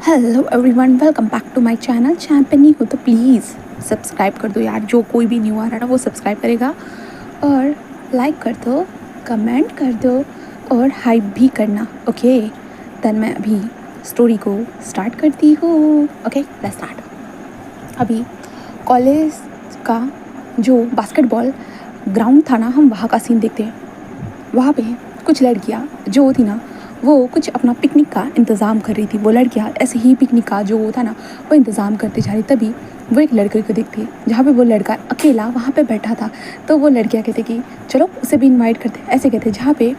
Hello everyone, welcome back to my channel. Channel पे नहीं हो तो प्लीज़ सब्सक्राइब कर दो यार। जो कोई भी न्यू आ रहा है ना वो सब्सक्राइब करेगा और लाइक कर दो, कमेंट कर दो और हाइप भी करना। ओके देन मैं अभी स्टोरी को स्टार्ट करती हूँ। Okay let's start. अभी कॉलेज का जो बास्केटबॉल ग्राउंड था ना, हम वहाँ का सीन देखते हैं। वहाँ पे कुछ लड़कियाँ जो थी ना वो कुछ अपना पिकनिक का इंतज़ाम कर रही थी। वो लड़कियाँ ऐसे ही पिकनिक का जो था ना वो इंतज़ाम करते जा रही। तभी वो एक लड़के को देखती है जहाँ पे वो लड़का अकेला वहाँ पे बैठा था। तो वो लड़कियाँ कहते कि चलो उसे भी इनवाइट करते, ऐसे कहते। जहाँ पे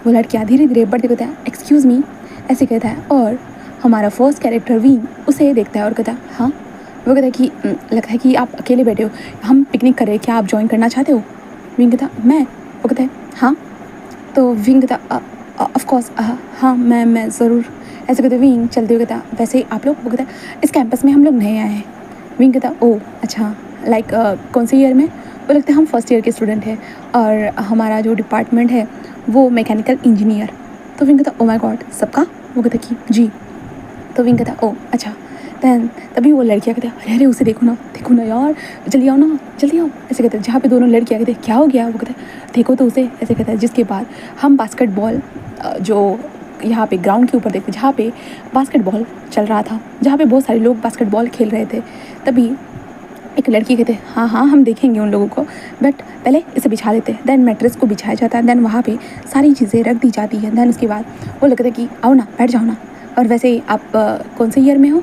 वो लड़कियाँ धीरे धीरे बढ़ते कहते हैं एक्सक्यूज़ मी ऐसे कहता है। और हमारा फर्स्ट कैरेक्टर विंग उसे देखता है और कहता है हाँ। वो कहता है कि लगता है कि आप अकेले बैठे हो, हम पिकनिक कर रहे हैं, क्या आप ज्वाइन करना चाहते हो? विंग कहता मैं। वो कहता है हाँ। तो विंग कहता ऑफ कोर्स हाँ मैं ज़रूर। ऐसे कहते विंग चलते हुए कहता वैसे आप लोग? वो कहता इस कैंपस में हम लोग नए आए हैं। विंग कहता ओह अच्छा, लाइक कौन से ईयर में? वो लगता है हम फर्स्ट ईयर के स्टूडेंट हैं और हमारा जो डिपार्टमेंट है वो मैकेनिकल इंजीनियर। तो विंग कहता ओ माय गॉड सबका? वो कहता कि जी। तो विंग कहता ओह अच्छा। दैन तभी वो लड़कियाँ कहते अरे अरे उसे देखो ना यार, जल्दी आओ ना जल्दी आओ। ऐसे कहते हैं जहाँ पे दोनों लड़कियाँ कहते क्या हो गया? वो कहते देखो तो उसे। ऐसे कहता है जिसके बाद हम बास्केटबॉल जो यहाँ पे ग्राउंड के ऊपर देखते जहाँ पे बास्केटबॉल चल रहा था, जहाँ पे बहुत सारे लोग बास्केटबॉल खेल रहे थे। तभी एक लड़की कहते हाँ हाँ हम देखेंगे उन लोगों को, बट पहले इसे बिछा लेते हैं। दैन मैट्रेस को बिछाया जाता है। दैन वहाँ पे सारी चीज़ें रख दी जाती हैं। दैन उसके बाद वो लगता है कि आओ ना बैठ जाओ ना। और वैसे आप कौन से ईयर में हो?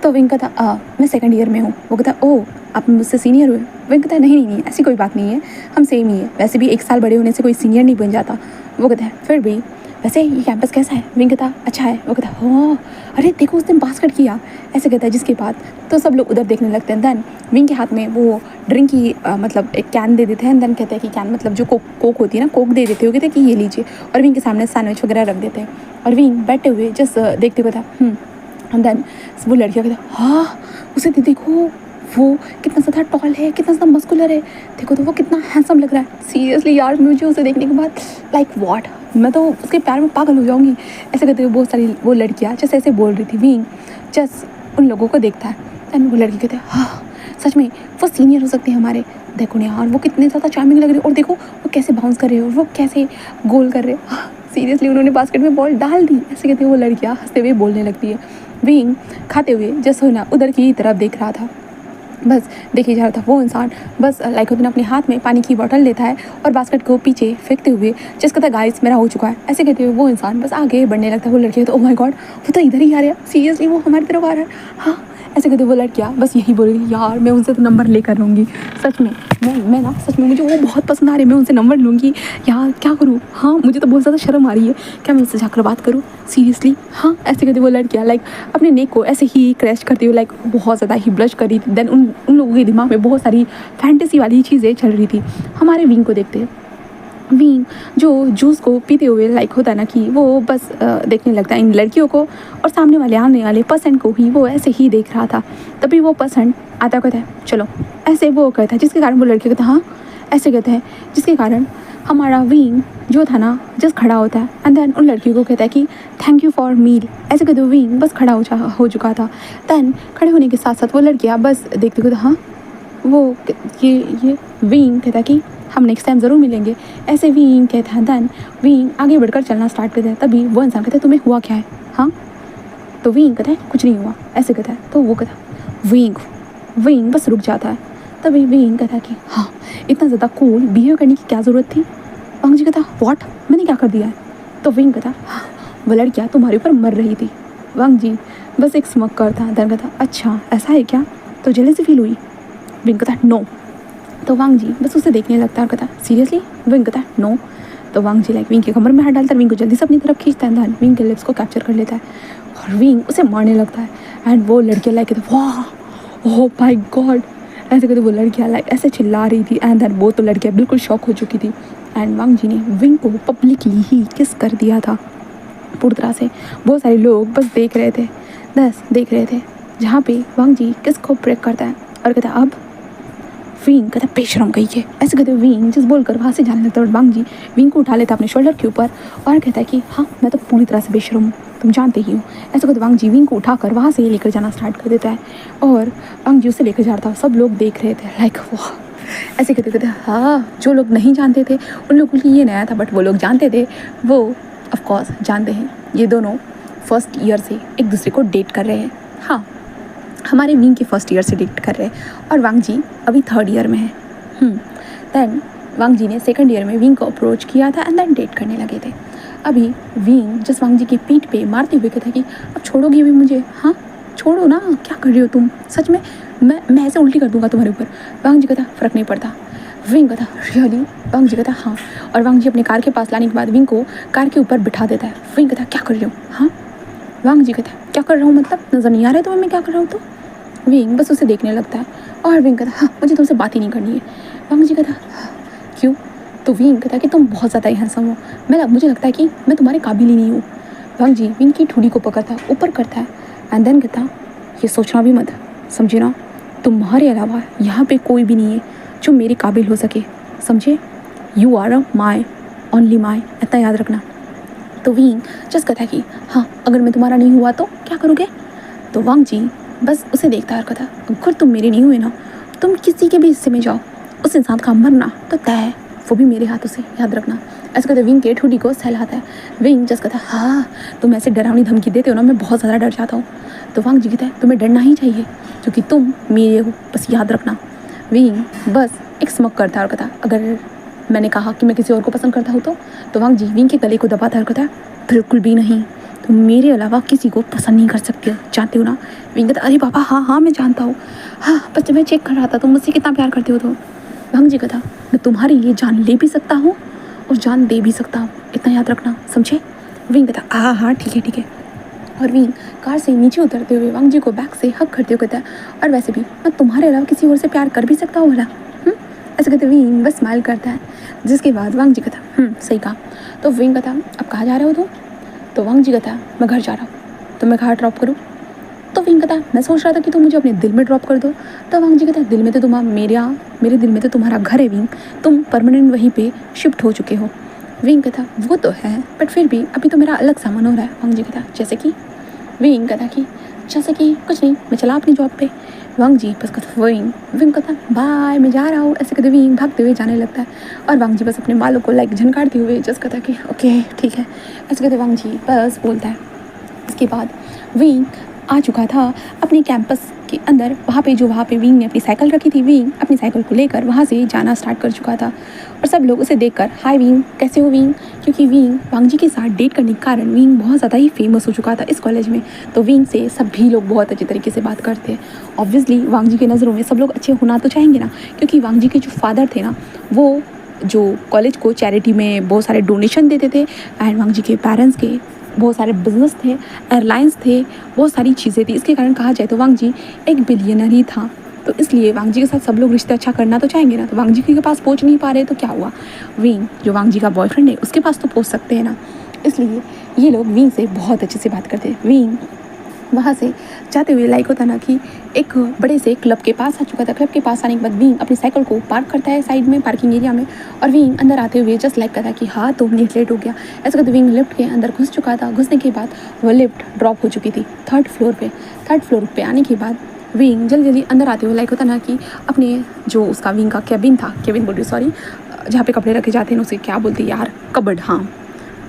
तो विंग कहता मैं सेकंड ईयर में हूँ। वो कहता ओह आप मुझसे सीनियर हुए? विंग कहता नहीं ऐसी कोई बात नहीं है, हम सेम ही है। वैसे भी एक साल बड़े होने से कोई सीनियर नहीं बन जाता। वो कहता है फिर भी वैसे ये कैंपस कैसा है? विंग कहता अच्छा है। वो कहता हो अरे देखो उस दिन बास्केट किया। ऐसे कहता है जिसके बाद तो सब लोग उधर देखने लगते हैं। दैन विंग के हाथ में वो ड्रिंक की मतलब एक कैन दे देते हैं। दैन कहते हैं कि कैन मतलब जो कोक होती है ना, कोक दे देते हो, कहते हैं कि ये लीजिए। और विंग के सामने सैंडविच वगैरह रख देते हैं और विंग बैठे हुए जस्ट देखते हुए था। दैन वो लड़कियाँ कहते हाँ उसे देखो वो कितना ज़्यादा टॉल है, कितना ज़्यादा मस्कुलर है, देखो तो वो कितना हैंडसम लग रहा है। सीरियसली यार मुझे उसे देखने के बाद लाइक व्हाट, मैं तो उसके प्यार में पागल हो जाऊंगी। ऐसे कहते हुए बहुत सारी वो लड़कियाँ जैसे ऐसे बोल रही थी। विंग जस्ट उन लोगों को देखता है। दैन वो लड़की कहते हैं हाँ सच में वो सीनियर हो सकते हैं हमारे। देखो ना यार वो कितने ज़्यादा चार्मिंग लग रहे हैं और देखो वो कैसे बाउंस कर रहे हैं और वो कैसे गोल कर रहे हैं। सीरियसली उन्होंने बास्केट में बॉल डाल दी। ऐसे कहते हैं वो लड़कियाँ हंसते हुए बोलने लगती है। विंग खाते हुए जस्ट ना उधर की तरफ देख रहा था, बस देखी जा रहा था। वो इंसान बस लाइक होता अपने हाथ में पानी की बोतल लेता है और बास्केट को पीछे फेंकते हुए जिस कहता गाइस मेरा हो चुका है ऐसे कहते हुए वो इंसान बस आगे बढ़ने लगता है। वो लड़की तो ओ माय गॉड वो तो इधर ही आ रहा है, सीरियसली वो हमारी तरफ आ रहा है। हाँ ऐसे कहते वो लड़कियाँ बस यही बोल रही यार मैं उनसे तो नंबर लेकर लूँगी। सच में मैं ना सच में मुझे वो बहुत पसंद आ रही है, मैं उनसे नंबर लूँगी यार। क्या करूँ? हाँ मुझे तो बहुत ज़्यादा शर्म आ रही है, क्या मैं उससे जाकर बात करूँ? सीरियसली हाँ ऐसे कहते वो लड़कियाँ लाइक अपने नेक को ऐसे ही क्रैश करती हुई लाइक बहुत ज़्यादा ही ब्लश कर रही थी। देन उन लोगों के दिमाग में बहुत सारी फैंटेसी वाली चीज़ें चल रही थी। हमारे विंग को देखते विंग जो जूस को पीते हुए लाइक होता है ना कि वो बस देखने लगता है इन लड़कियों को और सामने वाले आने वाले पर्सन को ही वो ऐसे ही देख रहा था। तभी वो पर्सन आता कहता है चलो, ऐसे वो कहता है जिसके कारण वो लड़के कहता हाँ ऐसे कहते हैं जिसके कारण हमारा विंग जो था ना जस्ट खड़ा होता है। एंड देन उन लड़कियों को कहता है कि थैंक यू फॉर मील। ऐसे कहते विंग बस खड़ा हो चुका था। दैन खड़े होने के साथ साथ वो लड़कियाँ बस देखते कहते हाँ वो ये विंग कहता कि हम नेक्स्ट टाइम ज़रूर मिलेंगे। ऐसे विंग कहता है। दैन विंग आगे बढ़कर चलना स्टार्ट करता है। तभी वो इंसान कहता है तुम्हें हुआ क्या है? हाँ तो विंग कहता है कुछ नहीं हुआ ऐसे कहता है। तो वो कहता विंग बस रुक जाता है। तभी विंग कहता है कि हाँ इतना ज़्यादा कूल बिहेव करने की क्या ज़रूरत थी? वांग जी कहता व्हाट मैंने क्या कर दिया है? तो विंग कहता हाँ वो लड़कियाँ तुम्हारे ऊपर मर रही थी। वांग जी बस एक स्मक करता। दैन कहता अच्छा ऐसा है क्या, तो जेलसी फील हुई? विंग कहता नो। तो वांग जी बस उसे देखने लगता है और कहता सीरियसली? विंग कहता नो। तो वांग जी लाइक विंग के कमर में हाथ डालता है, विंग को जल्दी से अपनी तरफ खींचता है। दैन विंग के लिप्स को कैप्चर कर लेता है और विंग उसे मारने लगता है। एंड वो लड़कियाँ लाइक कहते वाह ओह माय गॉड ऐसे कहते वो लड़कियाँ लाइक ऐसे चिल्ला रही थी। एंड दैन वो तो लड़कियाँ बिल्कुल शॉक हो चुकी थी। एंड वांग जी ने विंग को पब्लिकली ही किस कर दिया था पूरी तरह से। बहुत सारे लोग बस देख रहे थे जहाँ पे वांग जी किस को ब्रेक करता है और कहता अब विंग कहता बेशरम गई है। ऐसे कहते विंग जिस बोलकर वहाँ से जाने लगता है और वांग जी विंग को उठा लेता अपने शोल्डर के ऊपर और कहता है कि हाँ मैं तो पूरी तरह से बेशरम हूँ। तुम जानते ही हो। ऐसा कहते वांग जी विंग को उठाकर वहाँ से लेकर जाना स्टार्ट कर देता है और वांग जी उसे लेकर जा रहा था। सब लोग देख रहे थे लाइक वाह। ऐसे कहते कहते हाँ, जो लोग नहीं जानते थे उन लोगों के लिए ये नया था, बट वो लोग जानते थे, वो ऑफकोर्स जानते हैं ये दोनों फर्स्ट ईयर से एक दूसरे को डेट कर रहे हैं। हाँ, हमारे विंग के फर्स्ट ईयर से डेट कर रहे हैं और वांग जी अभी थर्ड ईयर में है। देन वांग जी ने सेकंड ईयर में विंग को अप्रोच किया था एंड देन डेट करने लगे थे। अभी विंग जस्ट वांग जी की पीठ पे मारते हुए कहता कि अब छोड़ोगी भी मुझे? हाँ छोड़ो ना, क्या कर रही हो तुम? सच में मैं ऐसे उल्टी कर दूंगा तुम्हारे ऊपर। वांग जी कहता फ़र्क नहीं पड़ता। विंग कहता रियली? वांग जी कहता हाँ। और वांग जी अपने कार के पास लाने के बाद विंग को कार के ऊपर बिठा देता है। विंग कहता क्या कर रही हो? हाँ। वांग जी कहता क्या कर रहा हूँ मतलब नज़र नहीं आ रहा है तुम्हें मैं क्या कर रहा हूँ? तो विंग बस उसे देखने लगता है और विंग कहता हाँ मुझे तुमसे बात ही नहीं करनी है। वांग जी कहता क्यों? तो विंग कहता कि तुम बहुत ज़्यादा ही हैंडसम हो, मुझे लगता है कि मैं तुम्हारे काबिल ही नहीं हूँ। वांग जी विंग की ठुड़ी को पकड़ता है, ऊपर करता है एंड देन कहता ये सोचना भी मत, समझे ना, तुम्हारे अलावा यहाँ पे कोई भी नहीं है जो मेरे काबिल हो सके, समझे? You are my only my, इतना याद रखना। तो विंग जस्ट कहता है कि हाँ अगर मैं तुम्हारा नहीं हुआ तो क्या करोगे? तो वांग जी बस उसे देखता है और कहता अगर तुम मेरे नहीं हुए ना, तुम किसी के भी हिस्से में जाओ, उस इंसान का मरना तो तय है, वो भी मेरे हाथों से, याद रखना। ऐसे कहते विंग के ठुडी को सहलाता है। विंग जस्ट कहता हाँ तुम ऐसे डरावनी धमकी देते हो ना, मैं बहुत ज़्यादा डर जाता हूँ। तो वांग जी कहता है तुम्हें डरना ही चाहिए क्योंकि तुम मेरे हो, बस याद रखना। विंग बस एक स्मक करता है और कहता अगर मैंने कहा कि मैं किसी और को पसंद करता हूँ तो वांग जी विंग के गले को दबाता है और कहता बिल्कुल भी नहीं, तुम मेरे अलावा किसी को पसंद नहीं कर सकते हो, जानते हो ना? विंग कहता अरे बाबा हाँ मैं जानता हूँ, हाँ बस मैं चेक कर रहा था तुम मुझसे कितना प्यार करते हो। तो वांग जी कहता मैं तुम्हारे लिए जान ले भी सकता हूँ और जान दे भी सकता हूँ, इतना याद रखना, समझे? विंग कहता हाँ ठीक है। और विंग कार से नीचे उतरते हुए वांग जी को बैक से हक करते हुए कहता है और वैसे भी मैं तुम्हारे अलावा किसी और से प्यार कर भी सकता हूँ बोला। ऐसे कहते विंग बस स्माइल करता है, जिसके बाद वांग जी कहता सही कहा। तो विंग कहता अब कहाँ जा रहे हो तुम? तो वांग जी कहता मैं घर जा रहा हूँ, तो मैं कहाँ ड्रॉप करूँ? तो विंग कहता मैं सोच रहा था कि तुम मुझे अपने दिल में ड्रॉप कर दो। तो वांग जी कहता दिल में तो मेरे दिल में तो तुम्हारा घर है विंग, तुम परमानेंट वहीं पे शिफ्ट हो चुके हो। विंग कहता वो तो है बट फिर भी अभी तो मेरा अलग सामान हो रहा है। वांग जी कहता जैसे कि? विंग कहता कि जैसे कि कुछ नहीं, मैं चला अपनी जॉब पे। वांग जी बस कहता विंग कहता बाय मैं जा रहा हूँ। ऐसे कहते विंग भागते हुए जाने लगता है और वांग जी बस अपने बालों को लाइक झनकारते हुए जस्ट कहता कि ओके ठीक है। ऐसे कहते वांग जी बस बोलता है। इसके बाद विंग आ चुका था अपने कैंपस के अंदर, वहाँ पे विंग ने अपनी साइकिल रखी थी। विंग अपनी साइकिल को लेकर वहाँ से जाना स्टार्ट कर चुका था और सब लोग उसे देखकर हाय विंग कैसे हो विंग, क्योंकि विंग वांग जी के साथ डेट करने के कारण विंग बहुत ज़्यादा ही फेमस हो चुका था इस कॉलेज में। तो विंग से सभी लोग बहुत अच्छे तरीके से बात करते हैं। ऑब्वियसली वांग जी की नज़रों में सब लोग अच्छे होना तो चाहेंगे ना, क्योंकि वांग जी के जो फादर थे ना, वो जो कॉलेज को चैरिटी में बहुत सारे डोनेशन देते थे एंड वांग जी के पेरेंट्स के बहुत सारे बिजनेस थे, एयरलाइंस थे, बहुत सारी चीज़ें थी। इसके कारण कहा जाए तो वांग जी एक बिलियनर ही था। तो इसलिए वांग जी के साथ सब लोग रिश्ता अच्छा करना तो चाहेंगे ना। तो वांग जी के पास पहुंच नहीं पा रहे तो क्या हुआ, विंग जो वांग जी का बॉयफ्रेंड है उसके पास तो पहुंच सकते हैं ना। इसलिए ये लोग विंग से बहुत अच्छे से बात करते हैं। विंग वहाँ से जाते हुए लाइक होता ना कि एक बड़े से क्लब के पास आ चुका था। क्लब के पास आने के बाद विंग अपनी साइकिल को पार्क करता है साइड में पार्किंग एरिया में और विंग अंदर आते हुए जस्ट लाइक करता है कि हाँ तो लेट हो गया। ऐसा करते विंग लिफ्ट के अंदर घुस चुका था। घुसने के बाद वो लिफ्ट ड्रॉप हो चुकी थी थर्ड फ्लोर पे आने के बाद विंग जल्दी अंदर आते हुए लाइक होता ना कि अपने जो उसका विंग का केबिन बोल रही सॉरी, जहाँ पे कपड़े रखे जाते हैं उसे क्या बोलते हैं यार, कबर्ड। हाँ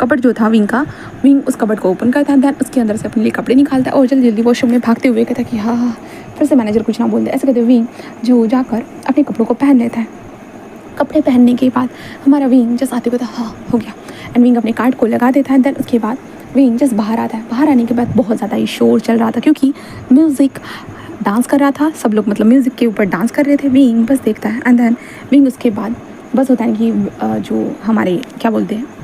कबर्ड जो था विंग उस कबर्ड को ओपन करता है, देन उसके अंदर से अपने लिए कपड़े निकालता है और जल्दी वॉशरूम में भागते हुए कहता है कि हाँ फिर से मैनेजर कुछ ना बोल दे। ऐसे कहते विंग जो जाकर अपने कपड़ों को पहन लेता है। कपड़े पहनने के बाद हमारा विंग जस्ट आते हुए कहता हाँ हो गया एंड विंग अपने कार्ड को लगा देता है। देन उसके बाद विंग जस्ट बाहर आता है। बाहर आने के बाद बहुत ज़्यादा ही शोर चल रहा था क्योंकि म्यूज़िक डांस कर रहा था, सब लोग मतलब म्यूज़िक के ऊपर डांस कर रहे थे। विंग बस देखता है एंड देन विंग उसके बाद बस होता है कि जो हमारे क्या बोलते हैं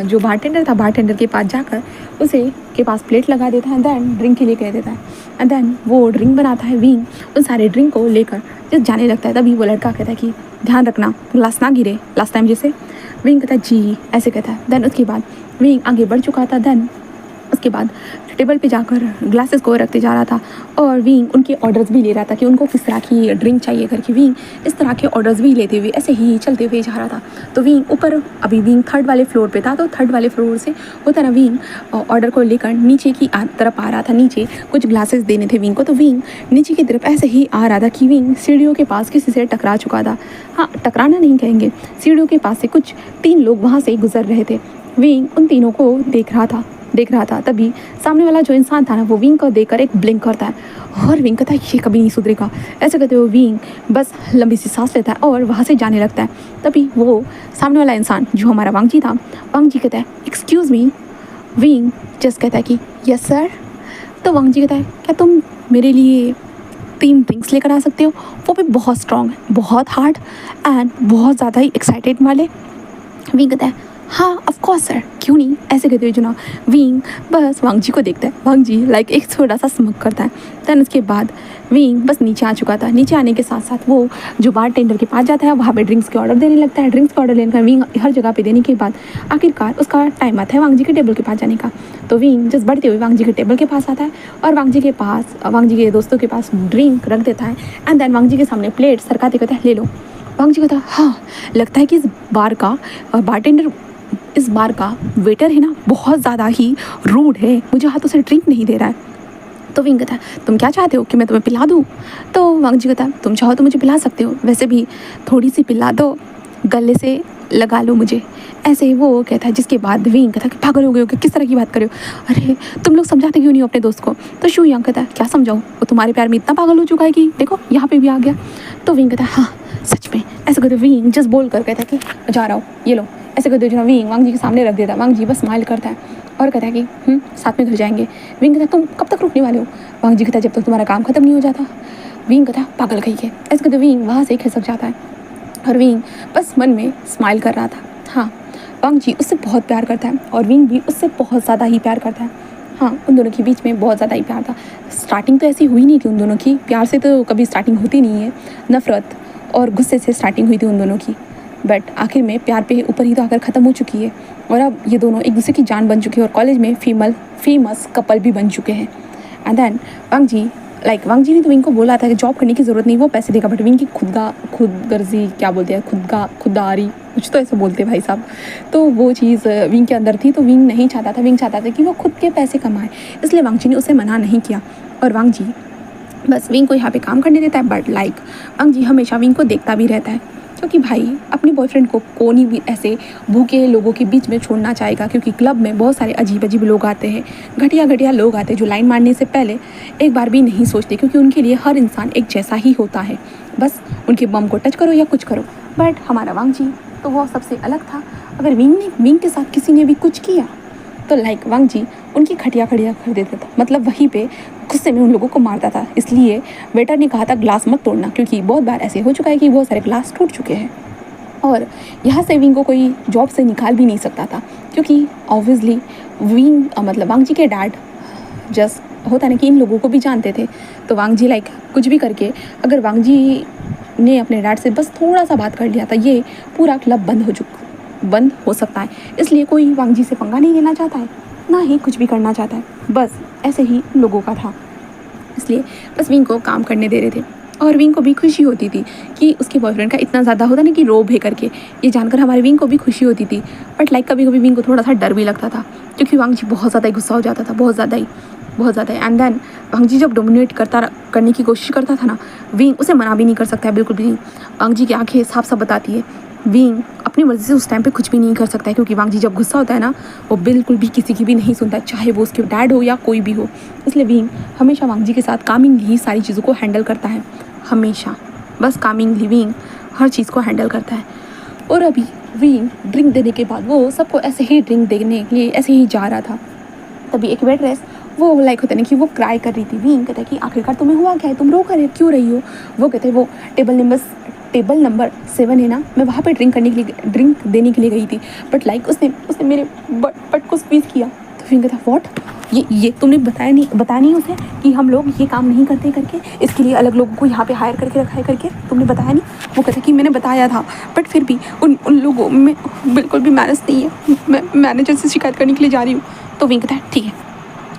जो बारटेंडर था, बारटेंडर के पास जाकर उसे के पास प्लेट लगा देता है, देन ड्रिंक के लिए कह देता है एंड देन वो ड्रिंक बनाता है। विंग उन सारे ड्रिंक को लेकर जब जाने लगता है तभी वो लड़का कहता है कि ध्यान रखना ग्लास ना गिरे लास्ट टाइम जैसे। विंग कहता है जी ऐसे कहता है। देन उसके बाद विंग आगे बढ़ चुका था। देन उसके बाद टेबल पे जाकर ग्लासेस को रखते जा रहा था और विंग उनके ऑर्डर्स भी ले रहा था कि उनको किस तरह की ड्रिंक चाहिए करके। विंग इस तरह के ऑर्डर्स भी लेते हुए ऐसे ही चलते हुए जा रहा था। तो विंग ऊपर, अभी विंग 3rd वाले फ्लोर पे था, तो 3rd वाले फ्लोर से होता ना विंग ऑर्डर को लेकर नीचे की तरफ आ रहा था। नीचे कुछ ग्लासेस देने थे विंग को, तो विंग नीचे की तरफ ऐसे ही आ रहा था कि विंग सीढ़ियों के पास किसी से टकरा चुका था। हाँ, टकराना नहीं कहेंगे, सीढ़ियों के पास से कुछ 3 लोग वहाँ से गुजर रहे थे। विंग उन तीनों को देख रहा था। तभी सामने वाला जो इंसान था ना, वो विंग को देखकर एक ब्लिंक करता है और विंग कहता है ये कभी नहीं सुधरेगा। ऐसे कहते हुए विंग बस लंबी सी सांस लेता है और वहाँ से जाने लगता है। तभी वो सामने वाला इंसान जो हमारा वांगजी था, वांगजी कहता है एक्सक्यूज़ मी। विंग जस्ट कहता है कि यस सर। तो वांगजी कहता है क्या तुम मेरे लिए 3 ड्रिंक्स लेकर आ सकते हो, वो भी बहुत स्ट्रॉन्ग, बहुत हार्ड एंड बहुत ज़्यादा ही एक्साइटेड वाले। विंग कहता है हाँ ऑफ कोर्स सर, क्यों नहीं। ऐसे कहते हुए जो ना विंग बस वांगजी को देखता है। वांगजी लाइक एक थोड़ा सा स्मक करता है। दैन उसके बाद विंग बस नीचे आ चुका था। नीचे आने के साथ साथ वो जो बार टेंडर के पास जाता है, वहाँ पे ड्रिंक्स के ऑर्डर देने लगता है। ड्रिंक्स के ऑर्डर लेकर विंग हर जगह पे देने के बाद आखिरकार उसका टाइम आता है वांगजी के टेबल के पास जाने का। तो विंग जस्ट बढ़ते हुए वांगजी के टेबल के पास आता है और वांगजी के दोस्तों के पास ड्रिंक रख देता है। एंड देन वांगजी के सामने प्लेट सरकाते कहता है ले लो। वांगजी कहता है हाँ, लगता है कि इस बार का वेटर है ना बहुत ज़्यादा ही रूड है, मुझे हाथों से ड्रिंक नहीं दे रहा है। तो विंग कहता है तुम क्या चाहते हो कि मैं तुम्हें पिला दूँ। तो वांगजी कहता है तुम चाहो तो मुझे पिला सकते हो, वैसे भी थोड़ी सी पिला दो, गले से लगा लो मुझे। ऐसे ही वो कहता है, जिसके बाद विंग कहता है कि पागल हो गए हो, किस तरह की बात कर रहे हो, अरे तुम लोग समझाते क्यों नहीं हो अपने दोस्त को। तो शू यंग कहता है क्या समझाऊँ, वो तुम्हारे प्यार में इतना पागल हो चुका है कि देखो यहाँ पे भी आ गया। तो विंग कहता है हाँ सच में। ऐसे कहते विंग जस्ट बोल कर कहता है कि जा रहा हूँ, ये लो। ऐसे कहते जो विंग वांगजी के सामने रख देता है। वांगजी बस स्माइल करता है और कहता है कि साथ में घर जाएंगे। विंग कहता है तुम कब तक रुकने वाले हो। वांगजी कहता है जब तक तुम्हारा काम खत्म नहीं हो जाता। विंग कहता है पागल कहीं है। ऐसे कहते विंग वहाँ से खिसक जाता है और विंग बस मन में स्माइल कर रहा था। हाँ, वांगजी उससे बहुत प्यार करता है और विंग भी उससे बहुत ज़्यादा ही प्यार करता है। हाँ, उन दोनों के बीच में बहुत ज़्यादा ही प्यार था। स्टार्टिंग तो ऐसी हुई नहीं थी उन दोनों की, प्यार से तो कभी स्टार्टिंग होती नहीं है, नफ़रत और गुस्से से स्टार्टिंग हुई थी उन दोनों की। बट आखिर में प्यार पे ऊपर ही तो आकर ख़त्म हो चुकी है और अब ये दोनों एक दूसरे की जान बन चुके हैं और कॉलेज में फेमस कपल भी बन चुके हैं। एंड देन वांगजी ने तो विंग को बोला था कि जॉब करने की ज़रूरत नहीं, वो पैसे देगा, बट विंग की खुदगर्जी क्या बोलते हैं, खुददारी कुछ तो ऐसे बोलते हैं भाई साहब। तो वो चीज़ विंग के अंदर थी, तो विंग नहीं चाहता था। विंग चाहता था कि वो खुद के पैसे कमाए, इसलिए वांगजी ने उसे मना नहीं किया और वांगजी बस विंग को यहाँ पे काम करने देता है। बट वांगजी हमेशा विंग को देखता भी रहता है, क्योंकि भाई अपने बॉयफ्रेंड को कौन ही भी ऐसे भूखे लोगों के बीच में छोड़ना चाहेगा। क्योंकि क्लब में बहुत सारे अजीब लोग आते हैं, घटिया लोग आते हैं जो लाइन मारने से पहले एक बार भी नहीं सोचते, क्योंकि उनके लिए हर इंसान एक जैसा ही होता है, बस उनके बम को टच करो या कुछ करो। बट हमारा वांगजी तो वो सबसे अलग था। अगर विंग के साथ किसी ने भी कुछ किया तो वांगजी उनकी खटिया कर देता था, मतलब वहीं पे गुस्से में उन लोगों को मारता था। इसलिए वेटर ने कहा था ग्लास मत तोड़ना, क्योंकि बहुत बार ऐसे हो चुका है कि बहुत सारे ग्लास टूट चुके हैं और यहाँ से विंग को कोई जॉब से निकाल भी नहीं सकता था, क्योंकि ऑब्वियसली वांगजी के डैड जस्ट होता है ना कि इन लोगों को भी जानते थे। तो वांगजी कुछ भी करके अगर वांगजी ने अपने डैड से बस थोड़ा सा बात कर लिया था, ये पूरा क्लब बंद हो सकता है। इसलिए कोई वांगजी से पंगा नहीं लेना चाहता है, ना ही कुछ भी करना चाहता है, बस ऐसे ही लोगों का था। इसलिए बस विंग को काम करने दे रहे थे और विंग को भी खुशी होती थी कि उसके बॉयफ्रेंड का इतना ज़्यादा होता ना कि रोब है करके, ये जानकर हमारे विंग को भी खुशी होती थी। बट कभी कभी विंग को थोड़ा सा डर भी लगता था, क्योंकि वांगजी बहुत ज़्यादा ही गुस्सा हो जाता था, बहुत ज़्यादा ही। एंड देन वांगजी जब डोमिनेट करने की कोशिश करता था ना, विंग उसे मना भी नहीं कर सकता है बिल्कुल भी नहीं। वांगजी की आंखें साफ बताती है, विंग अपनी मर्जी से उस टाइम पे कुछ भी नहीं कर सकता है, क्योंकि वांगजी जब गुस्सा होता है ना, वो बिल्कुल भी किसी की भी नहीं सुनता, चाहे वो उसके डैड हो या कोई भी हो। इसलिए विंग हमेशा वांगजी के साथ कामिंगली सारी चीज़ों को हैंडल करता है, हमेशा बस कामिंगली विंग हर चीज़ को हैंडल करता है। और अभी विंग ड्रिंक देने के बाद वो सबको ऐसे ही ड्रिंक देने के लिए ऐसे ही जा रहा था। तभी एक वेट्रेस वो होता है ना कि वो क्राई कर रही थी। विंग कहता है कि आखिरकार तुम्हें हुआ क्या है, तुम रो कर क्यों रही हो। वो कहते हैं वो टेबल नंबर 7 है ना, मैं वहाँ पे ड्रिंक देने के लिए गई थी, बट उसने मेरे बट को स्क्वीज़ किया। तो विंग कहता है व्हाट, ये तुमने बताया नहीं उसे कि हम लोग ये काम नहीं करते करके, इसके लिए अलग लोगों को यहाँ पे हायर करके रखा है करके, तुमने बताया नहीं। वो कहता है कि मैंने बताया था, बट फिर भी उन लोगों में बिल्कुल भी मैनेज नहीं है, मैं मैनेजर से शिकायत करने के लिए जा रही हूँ। तो विंग कहता है ठीक है,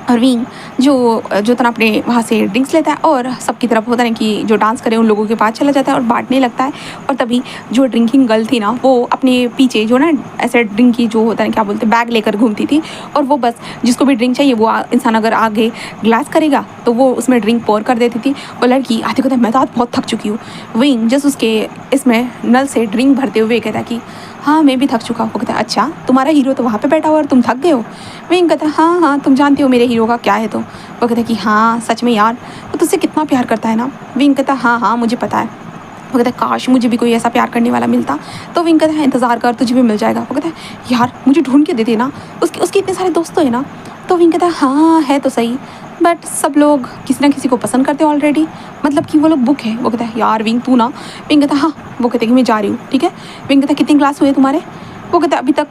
और विंग जो जो तरह अपने वहाँ से ड्रिंक्स लेता है और सबकी तरफ होता है कि जो डांस करे उन लोगों के पास चला जाता है और बांटने लगता है। और तभी जो ड्रिंकिंग गर्ल थी ना, वो अपने पीछे जो ना ऐसे ड्रिंक की जो होता है क्या बोलते हैं बैग लेकर घूमती थी। और वो बस जिसको भी ड्रिंक चाहिए वो इंसान अगर आगे ग्लास करेगा तो वो उसमें ड्रिंक पोर कर देती थी। वो लड़की आती कहता है मैं तो आज बहुत थक चुकी हूँ। विंग जस्ट उसके इसमें नल से ड्रिंक भरते हुए कहता है कि हाँ मैं भी थक चुका हूँ। वो कहता है अच्छा तुम्हारा हीरो तो वहाँ पे बैठा हुआ और तुम थक गए हो। विंग कहता है हाँ हाँ तुम जानती हो मेरे हीरो का क्या है। तो वो कहता है कि हाँ सच में यार वो तुझसे कितना प्यार करता है ना। विंग कहता है हाँ हाँ मुझे पता है। वो कहता है काश मुझे भी कोई ऐसा प्यार करने वाला मिलता। तो विंग कहता है इंतज़ार कर तुझे भी मिल जाएगा। वो कहता है यार मुझे ढूंढ के दे देना, उसके इतने सारे दोस्त तो है ना। तो विंग कहता है हाँ है तो सही, बट सब लोग किसी ना किसी को पसंद करते हैं ऑलरेडी, मतलब कि वो लोग बुक है। वो कहता है यार विंग तू ना। विंग कहता है हाँ। वो कहते हैं कि मैं जा रही हूँ ठीक है। विंग कहता है कितनी क्लास हुए तुम्हारे। वो कहता है अभी तक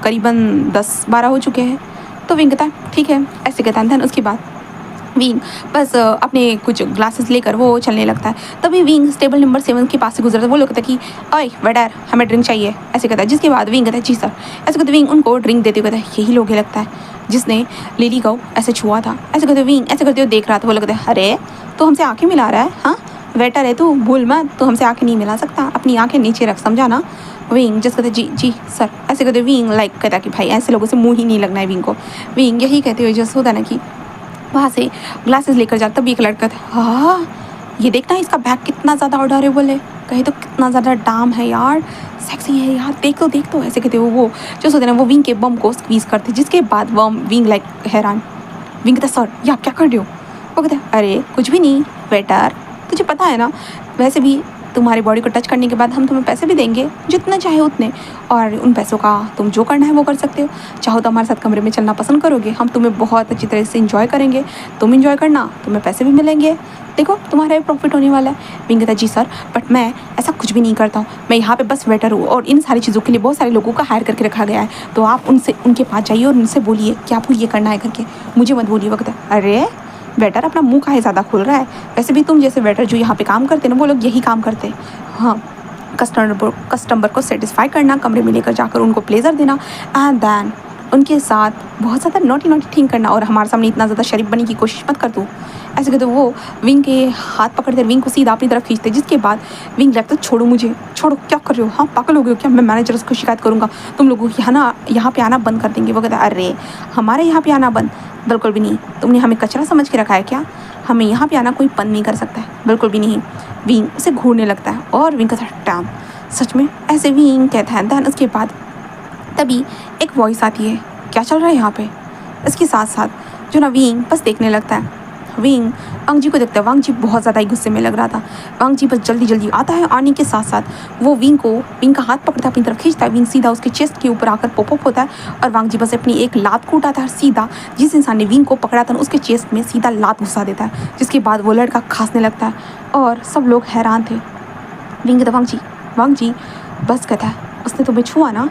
करीबन 10-12 हो चुके हैं। तो विंग कहता है ठीक है ऐसे कहता है। उसके बाद विंग बस अपने कुछ ग्लासेस लेकर वो चलने लगता है। तभी विंग टेबल नंबर 7 के पास से गुजरता है। वो लोग कहता है कि ओए वेटर हमें ड्रिंक चाहिए ऐसे कहता है। जिसके बाद विंग कहता है जी सर ऐसे कहते विंग उनको ड्रिंक देते हुए कहता है यही लोग है लगता है जिसने लिली को ऐसे छुआ था। ऐसे कहते विंग ऐसे करते हुए देख रहा था। वो लोग कहते हैं अरे तो हमसे आँखें मिला रहा है, हाँ वेटर है तू भूल मत, तो हमसे आँखें नहीं मिला सकता, अपनी आँखें नीचे रख समझा ना। विंग जिस कहते जी जी सर ऐसे कहते विंग लाइक कहता कि भाई ऐसे लोगों से मुँह ही नहीं लगना है विंग को। विंग यही कहते हुए जैसे होता ना कि वहाँ से ग्लासेस लेकर जाता। तभी एक लड़का था हाँ ये देखना इसका बैग कितना ज़्यादा ऑर्डरेबल है, कहे तो कितना ज़्यादा दाम है यार, सेक्सी है यार, देख तो ऐसे कहते वो जो सोते ना वो विंग के बम को स्क्वीज़ करते। जिसके बाद वम विंग लाइक हैरान। विंग कहता सर ये आप क्या कर रहे हो। वो कहता अरे कुछ भी नहीं वेटर, तुझे पता है ना वैसे भी तुम्हारी बॉडी को टच करने के बाद हम तुम्हें पैसे भी देंगे जितना चाहे उतने, और उन पैसों का तुम जो करना है वो कर सकते हो। चाहो तो हमारे साथ कमरे में चलना पसंद करोगे, हम तुम्हें बहुत अच्छी तरह से इंजॉय करेंगे, तुम इंजॉय करना तुम्हें पैसे भी मिलेंगे, देखो तुम्हारा भी प्रॉफिट होने वाला है। विंग कहता जी सर बट मैं ऐसा कुछ भी नहीं करता हूँ, मैं यहाँ पे बस वेटर हूँ और इन सारी चीज़ों के लिए बहुत सारे लोगों का हायर करके रखा गया है, तो आप उनके पास जाइए और उनसे बोलिए कि आपको ये करना है करके, मुझे मत बोलिए। वो कहता अरे वेटर अपना मुंह काहे ज़्यादा खुल रहा है, वैसे भी तुम जैसे वेटर जो यहाँ पे काम करते हैं ना वो लोग यही काम करते हैं, हाँ कस्टमर को सेटिस्फाई करना, कमरे में लेकर जाकर उनको प्लेजर देना एंड देन उनके साथ बहुत ज़्यादा नोटी थिंक करना, और हमारे सामने इतना ज़्यादा शरीफ बनने की कोशिश मत कर तू। ऐसे कहते वो विंग के हाथ पकड़ते विंग को सीधा अपनी तरफ खींचते। जिसके बाद विंग लगता छोड़ो मुझे, छोड़ो क्या कर रहे हो, हाँ पागल हो गए हो क्या, मैं मैनेजर को शिकायत करूँगा, तुम लोगों को यहाँ पे आना बंद कर देंगे। वो कहता अरे हमारे यहाँ पे आना बंद, बिल्कुल भी नहीं, तुमने हमें कचरा समझ के रखा है क्या, हमें यहाँ पे आना कोई बंद नहीं कर सकता है, बिल्कुल भी नहीं। विंग उसे घूरने लगता है और विंग कहता है टैम सच में, ऐसे विंग कहता है। दैन उसके बाद तभी एक वॉइस आती है क्या चल रहा है यहाँ पे। इसके साथ साथ जो ना विंग बस देखने लगता है। विंग वांग जी को देखता है, वांग जी बहुत ज़्यादा ही गुस्से में लग रहा था। वांग जी बस जल्दी जल्दी आता है, आने के साथ साथ वो विंग का हाथ पकड़ता है, अपनी तरफ खींचता है, विंग सीधा उसके चेस्ट के ऊपर आकर पॉप अप होता है और वांग जी बस अपनी एक लात को उठाता है, सीधा जिस इंसान ने विंग को पकड़ा था उसके चेस्ट में सीधा लात घुसा देता है। जिसके बाद वो लड़का खांसने लगता है और सब लोग हैरान थे। विंग कहता वांग जी बस कहता है उसने तुम्हें छुआ ना।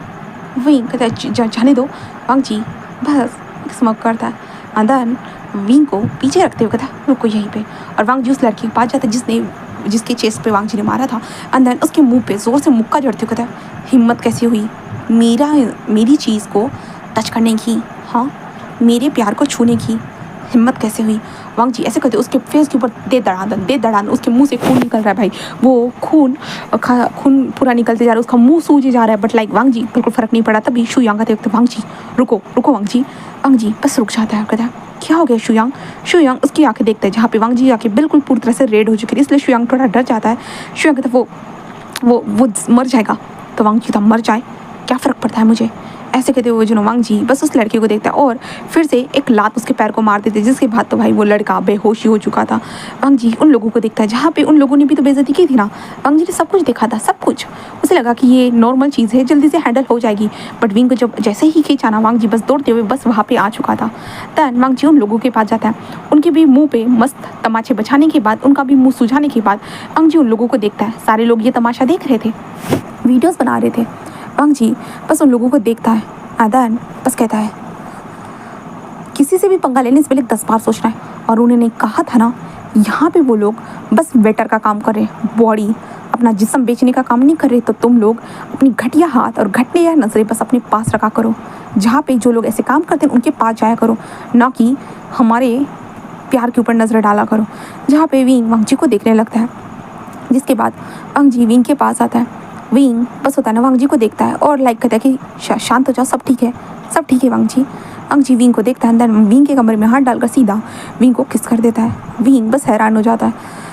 विंग कहता है जाने दो वांग जी, बस स्मोक करता है। अंदर विंग को पीछे रखते हुए कहता रुको यहीं पे, और वांग जी उस लड़की के पास जाता है जिसके चेस्ट पे वांग जी ने मारा था। अंदर उसके मुंह पे जोर से मुक्का जड़ते हुए कहता हिम्मत कैसे हुई मेरी चीज़ को टच करने की, हाँ मेरे प्यार को छूने की हिम्मत कैसे हुई। वांग जी ऐसे करते उसके फेस के ऊपर दे दड़ान उसके मुंह से खून निकल रहा है भाई, वो खून पूरा निकलते जा रहा है, उसका मुंह सूजे जा रहा है, बट लाइक वांग जी बिल्कुल फर्क नहीं पड़ा। तभी शुयांग आते वक्त वांग जी रुको वांग जी बस रुक जाता है। कहता है क्या हो गया शुयांग उसकी आंखें देखता है जहाँ पे वांग जी आंखें बिल्कुल पूरी तरह से रेड हो चुकी है, इसलिए शुयांग थोड़ा डर जाता है। शुयांग कहता है वो मर जाएगा। तो वांग जी मर जाए क्या फ़र्क पड़ता है मुझे, ऐसे कहते हुए जो वांग जी बस उस लड़के को देखता है और फिर से एक लात उसके पैर को मार देते। जिसके बाद तो भाई वो लड़का बेहोशी हो चुका था। वांग जी उन लोगों को देखता है जहाँ पे उन लोगों ने भी तो बेइज्जती की थी ना, वांग जी ने सब कुछ देखा था, सब कुछ उसे लगा कि ये नॉर्मल चीज़ है, जल्दी से हैंडल हो जाएगी, बट विंग को जब जैसे ही खींचा ना वांग जी बस दौड़ते हुए बस वहाँ पर आ चुका था। दैन वांग जी उन लोगों के पास जाता है, उनके भी मुँह पे मस्त तमाचे बचाने के बाद, उनका भी मुँह सुझाने के बाद वांग जी उन लोगों को देखता है। सारे लोग ये तमाशा देख रहे थे, वीडियोज़ बना रहे थे। वांग जी बस उन लोगों को देखता है, आदान बस कहता है किसी से भी पंगा लेने से पहले 10 बार सोचना है। और उन्होंने कहा था ना यहाँ पे वो लोग बस वेटर का काम कर रहे हैं, बॉडी अपना जिस्म बेचने का काम नहीं कर रहे तो तुम लोग अपनी घटिया हाथ और घटिया नज़रें बस अपने पास रखा करो। जहाँ पे जो लोग ऐसे काम करते हैं उनके पास जाया करो, ना कि हमारे प्यार के ऊपर नज़र डाला करो। जहाँ पे विंग वांगजी को देखने लगता है, जिसके बाद वांगजी विंग के पास आता है। विंग बस होता है ना वांगजी को देखता है और लाइक कहता है कि शांत हो जाओ, सब ठीक है, सब ठीक है वांगजी। वांगजी विंग को देखता है, अंदर विंग के कमरे में हाथ डालकर सीधा विंग को किस कर देता है। विंग बस हैरान हो जाता है।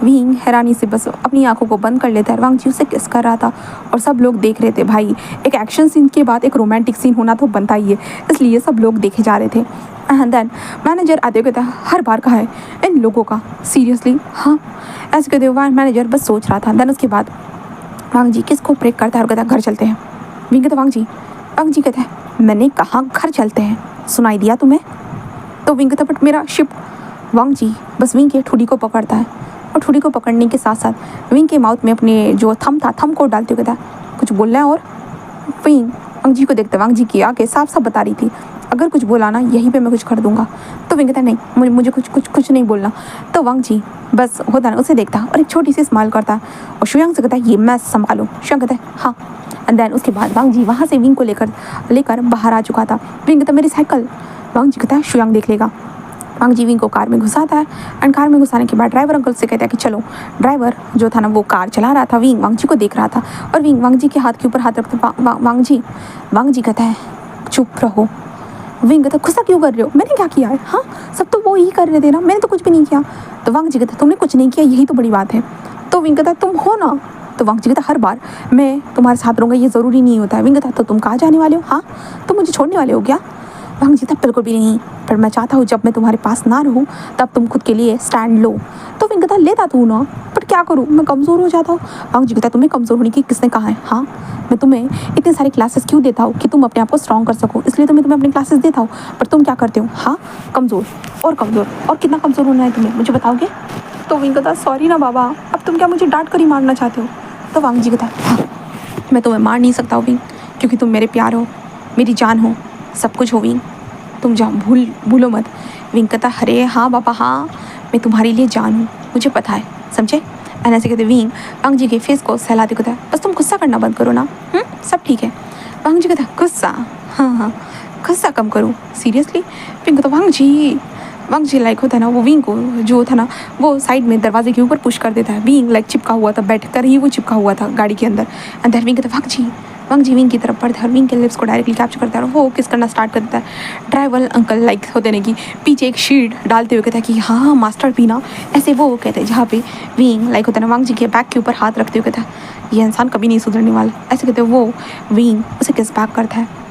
विंग हैरानी से बस अपनी आंखों को बंद कर लेता है। वांगजी उसे किस कर रहा था और सब लोग देख रहे थे। भाई एक एक्शन सीन के बाद एक रोमांटिक सीन होना तो बनता ही है, इसलिए सब लोग देखे जा रहे थे। एंड देन मैनेजर आते हुए कहता है, हर बार का है इन लोगों का, सीरियसली। हाँ, ऐसे कहते हुए मैनेजर बस सोच रहा था। देन उसके बाद वांगजी किसको ब्रेक करता है और कहता है घर चलते हैं। विंग कहता वांगजी, वांगजी कहता है मैंने कहा घर चलते हैं, सुनाई दिया तुम्हें? तो विंग कहता बट मेरा शिप। वांगजी बस विंग के ठुडी को पकड़ता है और ठुडी को पकड़ने के साथ साथ विंग के माउथ में अपने जो थम था थम को डालते हुए कहता है कुछ बोलना है। और विंग वांगजी को देखते वांगजी की आके साफ साफ बता रही थी अगर कुछ बोला ना यहीं पे मैं कुछ कर दूंगा। तो विंग कहता नहीं, मुझे कुछ नहीं बोलना। तो वांगजी बस होता है उसे देखता और एक छोटी सी स्माइल करता और शुयांग से कहता है ये मैं संभालूं। शुयांग कहता है हाँ। एंड देन उसके बाद वांगजी वहाँ से विंग को लेकर बाहर आ चुका था। विंग कहता मेरी साइकिल। वांगजी कहता है शुयांग देख लेगा। वांगजी विंग को कार में घुसाता है एंड कार में घुसाने के बाद ड्राइवर अंकल से कहता है कि चलो। ड्राइवर जो था ना वो कार चला रहा था, विंग वांगजी को देख रहा था और विंग वांगजी के हाथ के ऊपर हाथ रखते वांगजी कहता है चुप रहो। विंग कहता गुस्सा क्यों कर रहे हो, मैंने क्या किया है? हाँ, सब तो वो ही कर रहे थे ना, मैंने तो कुछ भी नहीं किया। तो वांगजी कहता तुमने कुछ नहीं किया, यही तो बड़ी बात है। तो विंग कहता तुम हो ना। तो वांगजी कहता हर बार मैं तुम्हारे साथ रहूँगा ये ज़रूरी नहीं होता है। विंग कहता तो तुम कहाँ जाने वाले हो? हाँ, तुम मुझे छोड़ने वाले हो क्या? वांगजी कहता बिल्कुल भी नहीं, पर मैं चाहता हूँ जब मैं तुम्हारे पास ना रहूँ तब तुम खुद के लिए स्टैंड लो। तो विंग कहता लेता तू ना, पर क्या करूँ, मैं कमज़ोर हो जाता हूँ। वांगजी कहता तुम्हें कमज़ोर होने की किसने कहा है? हाँ, मैं तुम्हें इतने सारे क्लासेस क्यों देता हूँ कि तुम अपने आप को स्ट्रॉन्ग कर सको, इसलिए तो मैं तुम्हें अपने क्लासेस देता हूँ। पर तुम क्या करते हो? हाँ, कमज़ोर और कमज़ोर, और कितना कमज़ोर होना है तुम्हें, मुझे बताओगे? तो विंग कहता सॉरी ना बाबा, अब तुम क्या मुझे डांट कर ही मारना चाहते हो? तो वांगजी कहता हाँ, मैं तुम्हें मार नहीं सकता हूँ विंग, क्योंकि तुम मेरे प्यार हो, मेरी जान हो, सब कुछ हो विंग, तुम जाओ, भूलो मत। विंग कहता अरे हाँ बाबा हाँ, मैं तुम्हारे लिए जान हूँ, मुझे पता है, समझे? एंड ऐसे कहते विंग वांगजी के फेस को सहलाते कहता है बस तुम गुस्सा करना बंद करो ना, सब ठीक है। वांगजी कहता गुस्सा, हाँ, गुस्सा कम करो, सीरियसली? विंग कहता वांगजी लाइक होता है ना वो विंग को जो था ना वो साइड में दरवाजे के ऊपर पुश कर देता है। विंग लाइक चिपका हुआ था, बैठ कर ही वो चिपका हुआ था गाड़ी के अंदर। एंड देन विंग कहता वांगजी विंग की तरफ बढ़ता है और विंग के लिप्स को डायरेक्टली कैप्चर करता है और वो किस करना स्टार्ट कर देता है। ड्राइवर अंकल लाइक होते ना कि पीछे एक शीट डालते हुए कहता है कि हाँ मास्टर पीना, ऐसे वो कहते हैं। जहाँ पे विंग लाइक होता है ना वांगजी के बैक के ऊपर हाथ रखते हुए कहता है ये इंसान कभी नहीं सुधरने वाला, ऐसे कहते वो विंग उसे किस बैक करता है।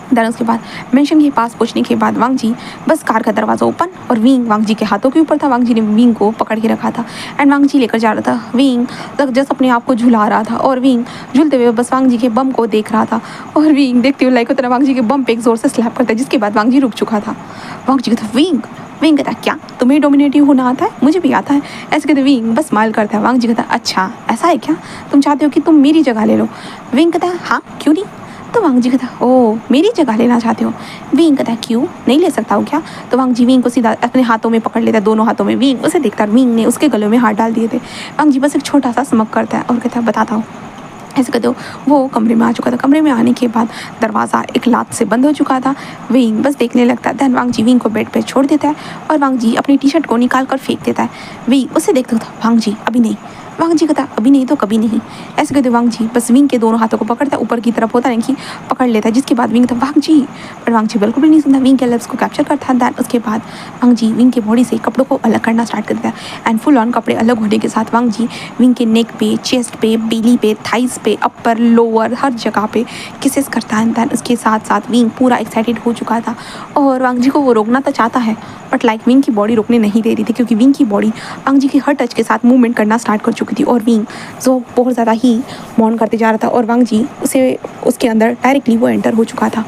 देन उसके बाद मेंशन के पास पहुंचने के बाद वांगजी बस कार का दरवाज़ा ओपन और विंग वांगजी के हाथों के ऊपर था। वांगजी ने विंग को पकड़ के रखा था एंड वांगजी लेकर जा रहा था। विंग जस्ट अपने आप को झुला रहा था और विंग झूलते हुए बस वांगजी के बम को देख रहा था और विंग देखते हुए लाइक होता है वांगजी के बम पे एक जोर से स्लैप करता है, जिसके बाद वांगजी रुक चुका था। वांगजी कहता विंग कहता क्या तुम्हें डोमिनेटिव होना आता है? मुझे भी आता है। ऐसे कहते विंग बस स्माइल करता है। वांगजी कहता अच्छा ऐसा है क्या, तुम चाहते हो कि तुम मेरी जगह ले लो? विंग कहता है हाँ क्यों नहीं। तो वांगजी कहता ओ मेरी जगह लेना चाहते हो? विंग कहता क्यों नहीं ले सकता हूँ क्या? तो वांगजी विंग को सीधा अपने हाथों में पकड़ लेता है, दोनों हाथों में। विंग उसे देखता है, विंग ने उसके गले में हाथ डाल दिए थे। वांगजी बस एक छोटा सा स्मक करता है और कहता है बताता हूँ। ऐसे कहते हो वो कमरे में आ चुका था। कमरे में आने के बाद दरवाज़ा एक लात से बंद हो चुका था। विंग बस देखने लगता है। देन वांगजी विंग को बेड पे छोड़ देता है और वांगजी अपनी टी शर्ट को निकाल कर फेंक देता है। विंग उसे देखता था वांगजी अभी नहीं। वांगजी कहता अभी नहीं तो कभी नहीं। ऐसे कहते वांगजी बस विंग के दोनों हाथों को पकड़ता है, ऊपर की तरफ होता है कि पकड़ लेता है, जिसके बाद विंग था वांगजी, पर वांगजी बिल्कुल भी नहीं सुनता। विंग के लिप्स को कैप्चर करता है। दैन उसके बाद वांगजी विंग के बॉडी से कपड़ों को अलग करना स्टार्ट करता है एंड फुल ऑन कपड़े अलग होने के साथ वांगजी विंग के नेक पे, चेस्ट पे, बेली पे, थाइस पे, अपर, लोअर, हर जगह पे किसेस करता है। दैन उसके साथ साथ विंग पूरा एक्साइटेड हो चुका था और वांगजी को वो रोकना तो चाहता है बट लाइक विंग की बॉडी रोकने नहीं दे रही थी, क्योंकि विंग की बॉडी वांगजी की हर टच के साथ मूवमेंट करना स्टार्ट कर चुकी थी और विंग जो बहुत ज़्यादा ही मौन करते जा रहा था और वांगजी उसके अंदर डायरेक्टली वो एंटर हो चुका था।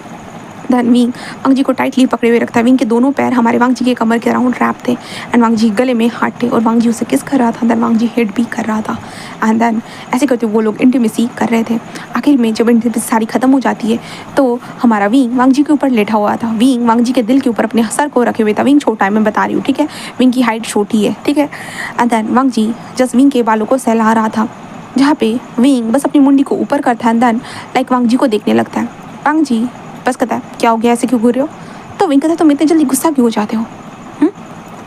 देन विंग वांगजी को टाइटली पकड़े हुए रखता है। विंग के दोनों पैर हमारे वांगजी के कमर के अराउंड रैप थे एंड वांगजी गले में हाथ थे और वांगजी उसे किस कर रहा था। देन वांगजी हिट भी कर रहा था एंड देन ऐसे करते वो लोग इंटीमेसी कर रहे थे। आखिर में जब इंटीमेसी सारी खत्म हो जाती है तो हमारा विंग वांगजी के ऊपर लेटा हुआ था। विंग वांगजी के दिल के ऊपर अपने सर को रखे हुए था। विंग छोटा है, मैं बता रही हूँ, ठीक है? विंग की हाइट छोटी है, ठीक है? एंड देन वांगजी जस्ट विंग के बालों को सहला रहा था। जहाँ पे विंग बस अपनी मुंडी को ऊपर करता है, देन लाइक वांग जी को देखने लगता है। वांग जी बस कहता है क्या हो गया, ऐसे क्यों घूर रहे हो? तो विंग कहता है तुम इतने जल्दी गुस्सा क्यों हो जाते हो?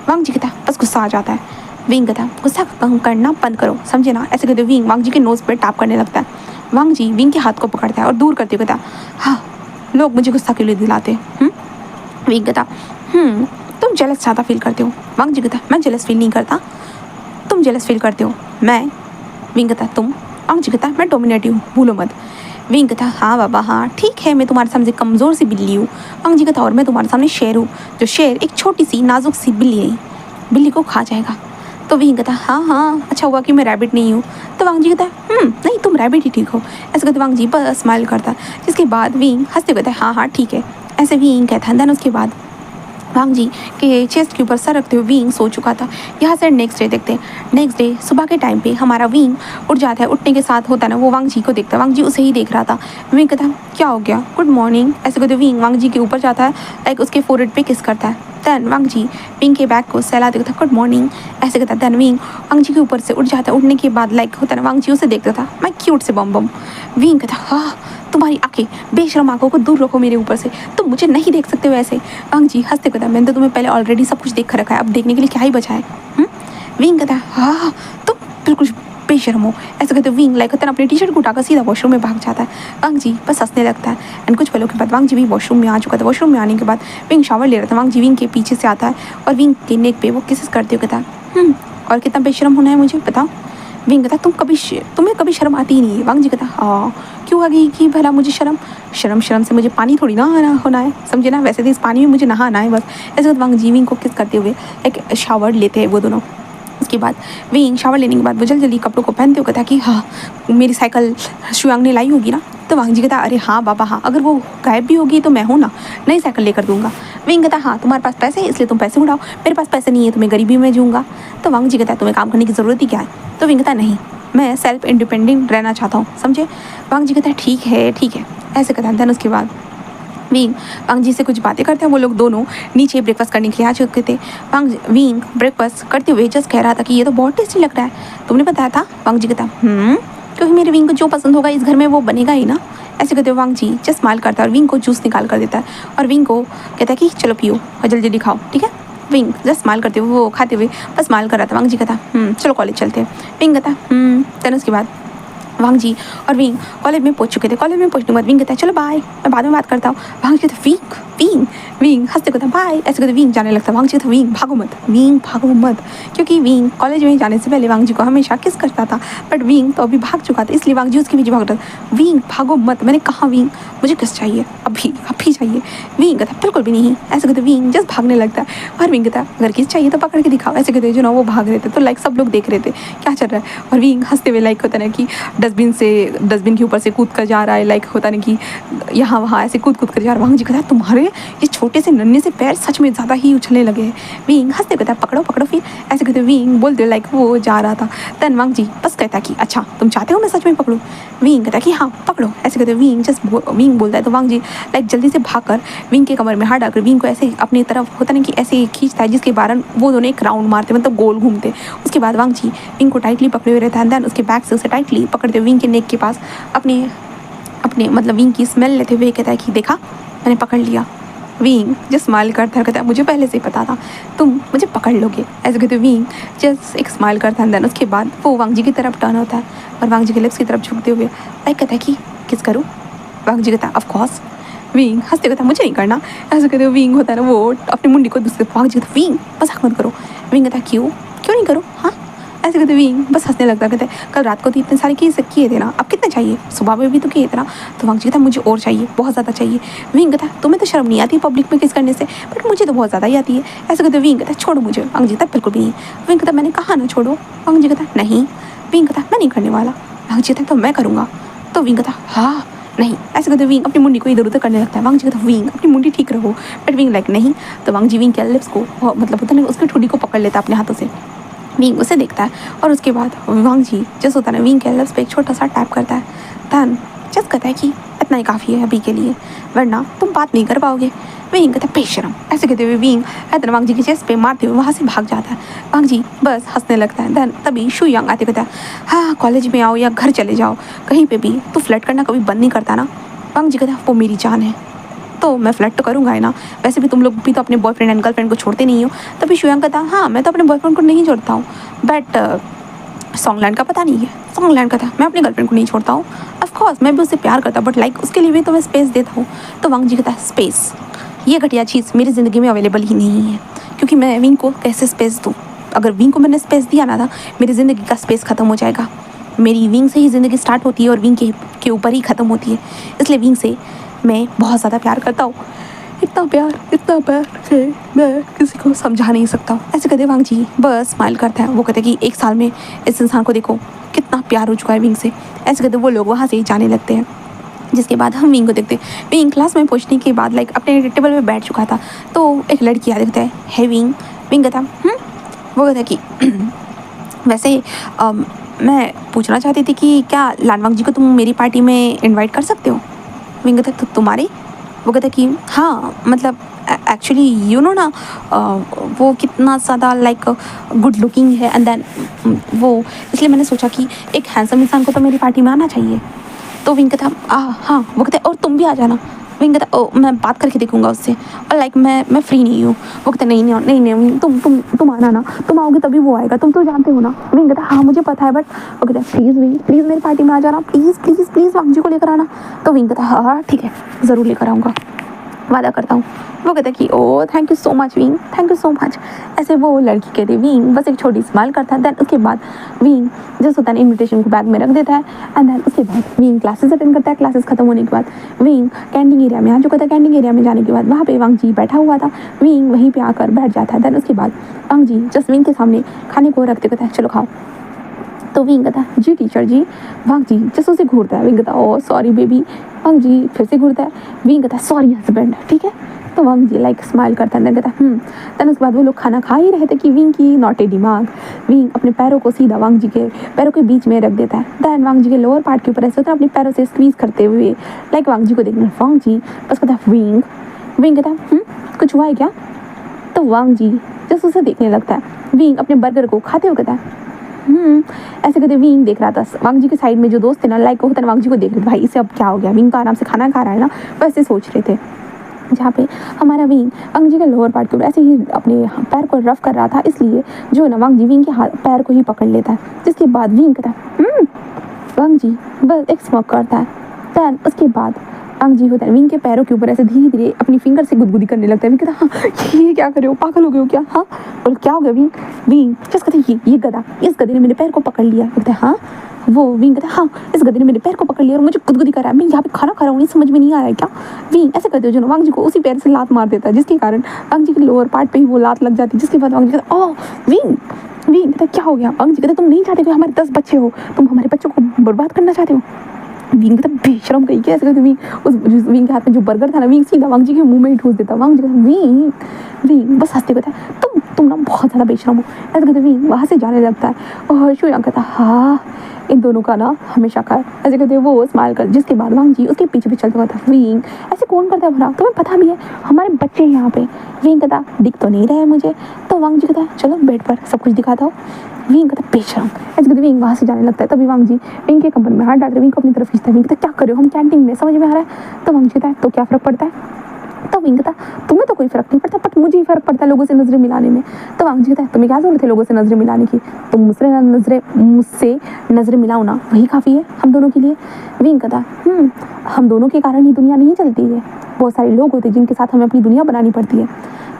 वांग जी कहता है बस गुस्सा आ जाता है। विंग कहता है गुस्सा करना बंद करो, समझे ना? ऐसे कहते विंग वांग जी के नोज पे टैप करने लगता है। वांग जी विंग के हाथ को पकड़ता है और दूर करते हुए कहता है हाँ, लोग मुझे गुस्सा क्यों दिलाते हैं? विंग कहता तुम जेलस ज़्यादा फील करते हो। वांग जी कहता मैं जेलस फील नहीं करता, तुम जेलस फील करते हो। मैं विंग कहता तुम। वांग जी कहता मैं डोमिनेटिव हूँ, भूलो मत। विंग कहता हाँ बाबा हाँ ठीक है, मैं तुम्हारे सामने कमज़ोर सी बिल्ली हूँ। वांग जी कहता और मैं तुम्हारे सामने शेर हूँ, जो शेर एक छोटी सी नाजुक सी बिल्ली को खा जाएगा। तो विंग कहता हाँ हाँ अच्छा हुआ कि मैं रैबिट नहीं हूँ। तो वांग जी कहता नहीं तुम रैबिट ही ठीक हो। ऐसे कहते वांग जी बस स्माइल करता, जिसके बाद विंग हंसते कहता है हाँ हाँ ठीक है। ऐसे विंग कहता है। देन उसके बाद वांग जी के चेस्ट के ऊपर सर रखते हुए विंग सो चुका था। यहाँ से नेक्स्ट डे देखते हैं। नेक्स्ट डे सुबह के टाइम पे हमारा विंग उठ जाता है। उठने के साथ होता है ना, वो वांग जी को देखता है। वांग जी उसे ही देख रहा था। विंग कहता है क्या हो गया, गुड मॉर्निंग। ऐसे कहते विंग वांग जी के ऊपर जाता है, लाइक उसके फोरहेड पे किस करता है। देन वांग जी विंग के बैग को सहलाते कहता गुड मॉर्निंग ऐसे कहता है। देन विंग वांग जी के ऊपर से उठ जाता है। उठने के बाद लाइक होता है ना, वांग जी उसे देखता था, मैं क्यूट से बम बम। विंग कहता हाँ तुम्हारी आंखें, बेशरम आंखों को दूर रखो मेरे ऊपर से, तुम मुझे नहीं देख सकते हो ऐसे। वांग जी हंसते कहता मैंने तो तुम्हें पहले ऑलरेडी सब कुछ देख रखा है, अब देखने के लिए क्या ही बचा है। विंग कहता है हाँ तुम बिल्कुल बेशरम हो। ऐसे कहते विंग लाइक होता है अपनी टी शर्ट को उठाकर सीधा वॉशरूम में भाग जाता है। वांग जी बस हंसने लगता है। एंड कुछ पलों के बाद वांग जी भी वॉशरूम में आ चुका था। वॉशरूम में आने के बाद विंग शावर ले रहा था। वांग जी विंग के पीछे से आता है और विंग के नेक पे वो किसेस करते हुए कहता और कितना बेशरम होना है मुझे बताओ। विंग कहता तुम्हें कभी शर्म आती ही नहीं है। वांग जी कहता हाँ क्यों आ गई कि भला मुझे शर्म से मुझे पानी थोड़ी ना होना है, समझे ना? वैसे तो इस पानी में मुझे नहाना है बस। ऐसे वांग जी विंग को किस करते हुए एक शावर लेते हैं वो दोनों। उसके बाद विंग शावर लेने के बाद वो जल्दी कपड़ों को पहनते हुए कहता कि हाँ मेरी साइकिल शुयांग ने लाई होगी ना। तो वांग जी कहता अरे हाँ बाबा हाँ, अगर वो गायब भी होगी तो मैं हूँ ना, नई साइकिल लेकर दूंगा। विंग कहता हाँ तुम्हारे पास पैसे है इसलिए तुम पैसे उड़ाओ, मेरे पास पैसे नहीं है तो मैं गरीबी में जीऊँगा। तो वांग जी कहता तुम्हें काम करने की ज़रूरत ही क्या है? तो विंग कहता नहीं मैं सेल्फ इंडिपेंडेंट रहना चाहता हूँ, समझे? वांग जी कहता ठीक है ऐसे कहता है। देन उसके बाद वांग जी से कुछ बातें करते हैं। वो लोग दोनों नीचे ब्रेकफास्ट करने के लिए आ चुके थे। विंग ब्रेकफास्ट करते हुए जस्ट कह रहा था कि ये तो बहुत टेस्टी लग रहा है, तुमने बताया था? वांग जी कहता क्योंकि मेरे विंग को जो पसंद होगा इस घर में वो बनेगा ही ना। ऐसे कहते हुए वांग जी जस्ट स्माइल करता है और विंग को जूस निकाल कर देता है और विंग को कहता है कि चलो पियो और जल्दी जल्दी खाओ, ठीक है? विंग जस्ट स्माइल करते हुए वो खाते हुए बस स्माइल कर रहा था। वांग जी कहता चलो कॉलेज चलते हैं। विंग कहता देन उसके बाद वांग जी और विंग कॉलेज में पहुंच चुके थे। कॉलेज में पहुंचने के बाद विंग कहता है चलो बाय, मैं बाद में बात करता हूँ। वांग जी कहता विंग हंसते कहता बाय। ऐसे कहते विंग जाने लगता है। वांग जी कहता विंग भागो मत, क्योंकि विंग कॉलेज में जाने से पहले वांग जी को हमेशा किस करता था, बट विंग तो अभी भाग चुका था इसलिए वांग जी उसके पीछे भाग रहा था। विंग भागो मत, मैंने कहा विंग मुझे किस चाहिए, अभी चाहिए। विंग कहता बिल्कुल भी नहीं। ऐसे कहते विंग जस्ट भागने लगता है और विंग कहता अगर किस चाहिए तो पकड़ के दिखाओ। ऐसे कहते जो ना वो भाग रहे थे तो लाइक सब लोग देख रहे थे क्या चल रहा है और विंग हंसते हुए लाइक होता ना कि डस्टबिन के ऊपर से कूद कर जा रहा है, लाइक होता ना कि यहाँ वहाँ ऐसे कूद कर जा रहा है। वांग जी कहता तुम्हारे ये छोटे से नन्हे से पैर सच में ज़्यादा ही उछलने लगे हैं। विंग हंसते कहता पकड़ो फिर। ऐसे कहते विंग बोलते लाइक वो जा रहा था। देन वांग जी बस कहता कि अच्छा तुम चाहते हो मैं सच में पकड़ूँ? विंग कहता कि हाँ पकड़ो। ऐसे कहते विंग बोलता है तो वांग जी लाइक जल्दी से भागकर विंग के कमर में हाथ डालकर विंग को ऐसे अपनी तरफ होता नहीं कि ऐसे खींचता है जिसके कारण वो दोनों एक राउंड मारते मतलब गोल घूमते। उसके बाद वांग जी विंग को टाइटली पकड़े हुए रहता है। देन उसके बैक से उसे टाइटली पकड़ते हुए विंग के नेक के पास अपने मतलब विंग की स्मेल लेते हुए कहता है कि देखा मैंने पकड़ लिया। विंग जस्ट स्माइल करता कहता है मुझे पहले से ही पता था तुम मुझे पकड़ लोगे। ऐसे कहते विंग जस्ट एक स्माइल करता है। देन उसके बाद वो वांग जी की तरफ टर्न होता है और वांग जी के लिप्स की तरफ झुकते हुए लाइक कहता है कि किस करूँ? वांग जी कहता है ऑफकोर्स। विंग हंसते कहता मुझे नहीं करना। ऐसे कहते विंग होता है ना वो अपनी मुंडी को दूसरे वांग जी कहता विंग मजाक मत करो। विंग कहता क्यों नहीं करो? हाँ ऐसे कहते विंग बस हंसने लगता कहते कल रात को तो इतने सारे किए थे ना, अब कितने चाहिए? सुबह में भी तो किए थे ना। तो वांग जी कहता मुझे और चाहिए, बहुत ज़्यादा चाहिए। विंग कहता तुम्हें तो शर्म नहीं आती पब्लिक में किस करने से, बट मुझे तो बहुत ज़्यादा ही आती है। ऐसे कहते विंग कहता छोड़ो मुझे। वांग जी कहता बिल्कुल भी नहीं। विंग कहता मैंने कहा ना छोड़ो। वांग जी कहता नहीं। विंग कहता मैं नहीं करने वाला। वांग जी कहता तो मैं करूँगा। तो विंग कहता हाँ नहीं। ऐसे कहते विंग अपनी मुंडी को इधर उधर करने लगता है। वांग जी कहता विंग अपनी मुंडी ठीक रखो, बट विंग लाइक नहीं। तो वांग जी विंग के लिप्स को मतलब होता नहीं उसकी ठुडी को पकड़ लेता अपने हाथों से। विंग उसे देखता है और उसके बाद वांग जी जस्ट होता है विंग के लिप्स पे एक छोटा सा टैप करता है। देन जस्ट कहता है कि इतना ही काफ़ी है अभी के लिए, वरना तुम बात नहीं कर पाओगे। विंग कहता बेशरम, ऐसे कहते हुए विंग हैदर वांग जी की चेस्ट पे मारते हुए वहाँ से भाग जाता है। वांग जी बस हंसने लगता है। देन तभी शू यंग आते कहता है हाँ कॉलेज में आओ या घर चले जाओ, कहीं पे भी तू फ्लर्ट करना कभी बंद नहीं करता ना। वांग जी कहता वो मेरी जान है तो मैं फ्लर्ट तो करूँगा ही ना, वैसे भी तुम लोग भी तो अपने बॉयफ्रेंड एंड गर्लफ्रेंड को छोड़ते नहीं हो। तभी शू यंग कहता हाँ मैं तो अपने बॉयफ्रेंड को नहीं छोड़ता हूँ, बट सॉन्गलैंड का पता नहीं है। सॉन्गलैंड का था मैं अपने गर्लफ्रेंड को नहीं छोड़ता हूँ, ऑफकोर्स मैं भी उससे प्यार करता हूँ, बट लाइक उसके लिए भी तो मैं स्पेस देता हूँ। तो वांग जी कहता है स्पेस, ये घटिया चीज़ मेरी ज़िंदगी में अवेलेबल ही नहीं है, क्योंकि मैं विंग को कैसे स्पेस दूँ। अगर विंग को मैंने स्पेस दिया ना था मेरी ज़िंदगी का स्पेस ख़त्म हो जाएगा। मेरी विंग से ही ज़िंदगी स्टार्ट होती है और विंग के ऊपर ही ख़त्म होती है, इसलिए विंग से मैं बहुत ज़्यादा प्यार करता हूँ। इतना प्यार कि मैं किसी को समझा नहीं सकता। ऐसे कहते वांग जी बस स्माइल करता है। वो कहते कि एक साल में इस इंसान को देखो कितना प्यार हो चुका है विंग से। ऐसे कहते वो लोग वहाँ से ही जाने लगते हैं। जिसके बाद हम विंग को देखते हैं। विंग क्लास में पहुँचने के बाद लाइक अपने टेबल पे बैठ चुका था, तो एक लड़की आ देखता है विंग। विंग कहता वो कहता कि वैसे मैं पूछना चाहती थी कि क्या लानवांग जी को तुम मेरी पार्टी में इन्वाइट कर सकते हो। विंग कहता तो तुम्हारी। वो कहता कि हाँ मतलब एक्चुअली यू नो ना वो कितना ज़्यादा लाइक गुड लुकिंग है एंड देन वो, इसलिए मैंने सोचा कि एक हैंडसम इंसान को तो मेरी पार्टी में आना चाहिए। तो विंग कहता हाँ। वो कहता और तुम भी आ जाना। विंग कहता ओ मैं बात करके देखूंगा उससे, और लाइक मैं फ्री नहीं हूँ। वो कहता नहीं तुम आना ना, तुम आओगे तभी वो आएगा, तुम तो जानते हो ना। विंग कहता हाँ मुझे पता है, बट वो कहता प्लीज़ विंग प्लीज़ मेरी पार्टी में आ जाना, प्लीज़ वांग जी को लेकर आना। तो विंग कहता हाँ ठीक है ज़रूर लेकर आऊँगा, वादा करता हूँ। वो कहता कि oh thank you so much Wing, thank you so much. ऐसे वो लड़की कहती विंग बस एक छोटी स्माइल करता है। देन उसके बाद विंग जस्ट होता है इन्विटेशन को बैग में रख देता है एंड देन उसके बाद विंग क्लासेस अटेंड करता है। क्लासेस खत्म होने के बाद विंग कैंटीन एरिया में आ चुका था। कैंटीन एरिया में जाने के बाद वहाँ पे वांग जी बैठा हुआ था। विंग वहीं पे आकर बैठ जाता है। देन उसके बाद वांग जी जस्ट विंग के सामने खाने को रखते कहता है चलो खाओ। तो विंग कहता है जी टीचर जी। वांग जी जस्ट उसे घूरता है। विंग कहता ओ सॉरी बेबी। वांग जी फिर से घूरता है। विंग कहता है सॉरी हस्बैंड, ठीक है। तो वांग जी लाइक स्माइल करता है। कहता देन उसके बाद वो लोग खाना खा ही रहे थे कि विंग की नॉटी दिमाग विंग अपने पैरों को सीधा वांग जी के पैरों के बीच में रख देता है। देन वांग जी के लोअर पार्ट के ऊपर ऐसे होता है अपने पैरों से स्क्वीज करते हुए लाइक वांग जी को देखना। वांग जी बस कहता है विंग। विंग कहता है कुछ हुआ है क्या। तो वांग जी जस्ट उसे देखने लगता है। विंग अपने बर्गर को खाते हुए कहता है ऐसे कहते विंग देख रहा था वांग जी के साइड में जो दोस्त थे ना लाइक वो होता है वांग जी को देख रहे थे भाई इसे अब क्या हो गया, विंग का आराम से खाना खा रहा है ना, वैसे सोच रहे थे। जहाँ पे हमारा विंग वांग जी के लोअर पार्ट के ऊपर ऐसे ही अपने पैर को रफ कर रहा था, इसलिए जो है ना वांग जी विंग के हाथ पैर को ही पकड़ लेता है। जिसके बाद विंग कहता है वांग जी बस एक स्मोक करता है। दैन उसके बाद वांग जी होता है विंग के पैरों के ऊपर ऐसे धीरे धीरे अपनी फिंगर से गुदगुदी करने लगता है। विंग कहता हाँ ये क्या कर रहे हो, पागल हो गए हो क्या। हाँ बोल क्या हो गया विंग। विंग जस्ट कहते ये गधा, इस गधे ने मेरे पैर को पकड़ लिया। कहता है हाँ। वो विंग कहता है हाँ इस गधे ने मेरे पैर को पकड़ लिया और मुझे गुदगुदी कर रहा है, मैं यहाँ पे खाना खा रहा हूँ, समझ में नहीं आ रहा है क्या। विंग ऐसे करते हो जो वांग जी को उसी पैर से लात मार देता है, जिसके कारण वांग जी के लोअर पार्ट पे ही वो लात लग जाती है। जिसके बाद वांग जी कहता ओह विंग। विंग कहता क्या हो गया। वांग जी कहता तुम नहीं चाहते कि हमारे 10 बच्चे हो, तुम हमारे बच्चों को बर्बाद करना चाहते हो। विंग कहता बेशरम कहीं क्या। ऐसे करते विंग उस विंग के हाथ में जो बर्गर था ना विंग सीधा वांग जी के मुंह में ही ठूस देता। वांग जी कहता विंग विंग बस हंसते कहता है तुम ना बहुत ज़्यादा बेशरम हो। ऐसे कहते विंग वहाँ से जाने लगता है और शू यंग कहता हाँ इन दोनों का ना हमेशा का। ऐसे कहते वो स्माइल कर। जिसके बाद वांग जी उसके पीछे चलता हुआ था। विंग ऐसे कौन करता है भला, तुम्हें पता भी है हमारे बच्चे हैं यहाँ पे। विंग कहता दिख तो नहीं रहा है मुझे। तो वांग जी कहता चलो बेड पर सब कुछ दिखाता हो। विंग कहता बेशरम। ऐसे कहते विंग वहाँ से जाने लगता है। तभी वांग जी विंग के कंपन में हाथ डालते विंग को अपनी तरफ खींचता है। विंग कहता क्या कर रहे हो, हम कैंटीन में, समझ में आ रहा है। तो वांग जी कहता है तो क्या फ़र्क पड़ता है। तो विंग कहता तुम्हें तो कोई फ़र्क नहीं पड़ता, बट मुझे ही फ़र्क पड़ता है लोगों से नज़रें मिलाने में। तो वांग जी कहता है तुम्हें क्या ज़रूरत है लोगों से नज़रें मिलाने की, तुम मुझसे नज़रें मिलाओ ना, वही काफ़ी है हम दोनों के लिए। विंग कहता हम दोनों के कारण ही दुनिया नहीं चलती है, बहुत सारे लोग होते हैं जिनके साथ हमें अपनी दुनिया बनानी पड़ती है।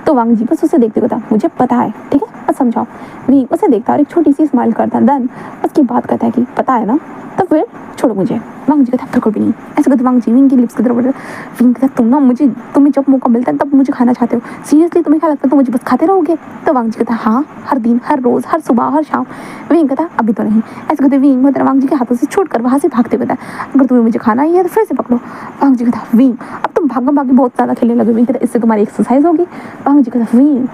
तो वांग जी बस उसे देखते कहता मुझे पता है, ठीक है बस समझाओ। विंग उसे देखता और एक छोटी सी स्माइल करता। देन उसकी बात कहता है कि पता है ना, तो फिर छोड़ो मुझे। वांग जी कहता बिल्कुल भी नहीं। ऐसे कहते वांग जी विंग की लिप्स की तरफ। विंग कहता तुम ना तुम्हें जब मौका मिलता है तब मुझे खाना चाहते हो, सीरियसली तुम्हें क्या लगता है तुम मुझे बस खाते रहोगे। तो वांग जी कहता हाँ हर दिन हर रोज़ हर सुबह हर शाम। विंग कहता अभी तो नहीं। ऐसे कहते विंग मतलब वांग जी के हाथों से छूट कर वहाँ से भागते कहता अगर तुम्हें मुझे खाना ही है तो फिर से पकड़ो। वांग जी कहता विंग अब तुम भागम भागी बहुत ज़्यादा खेलने लगे। विंग कहता इससे तुम्हारी एक्सरसाइज होगी। वांग जी कहता विंग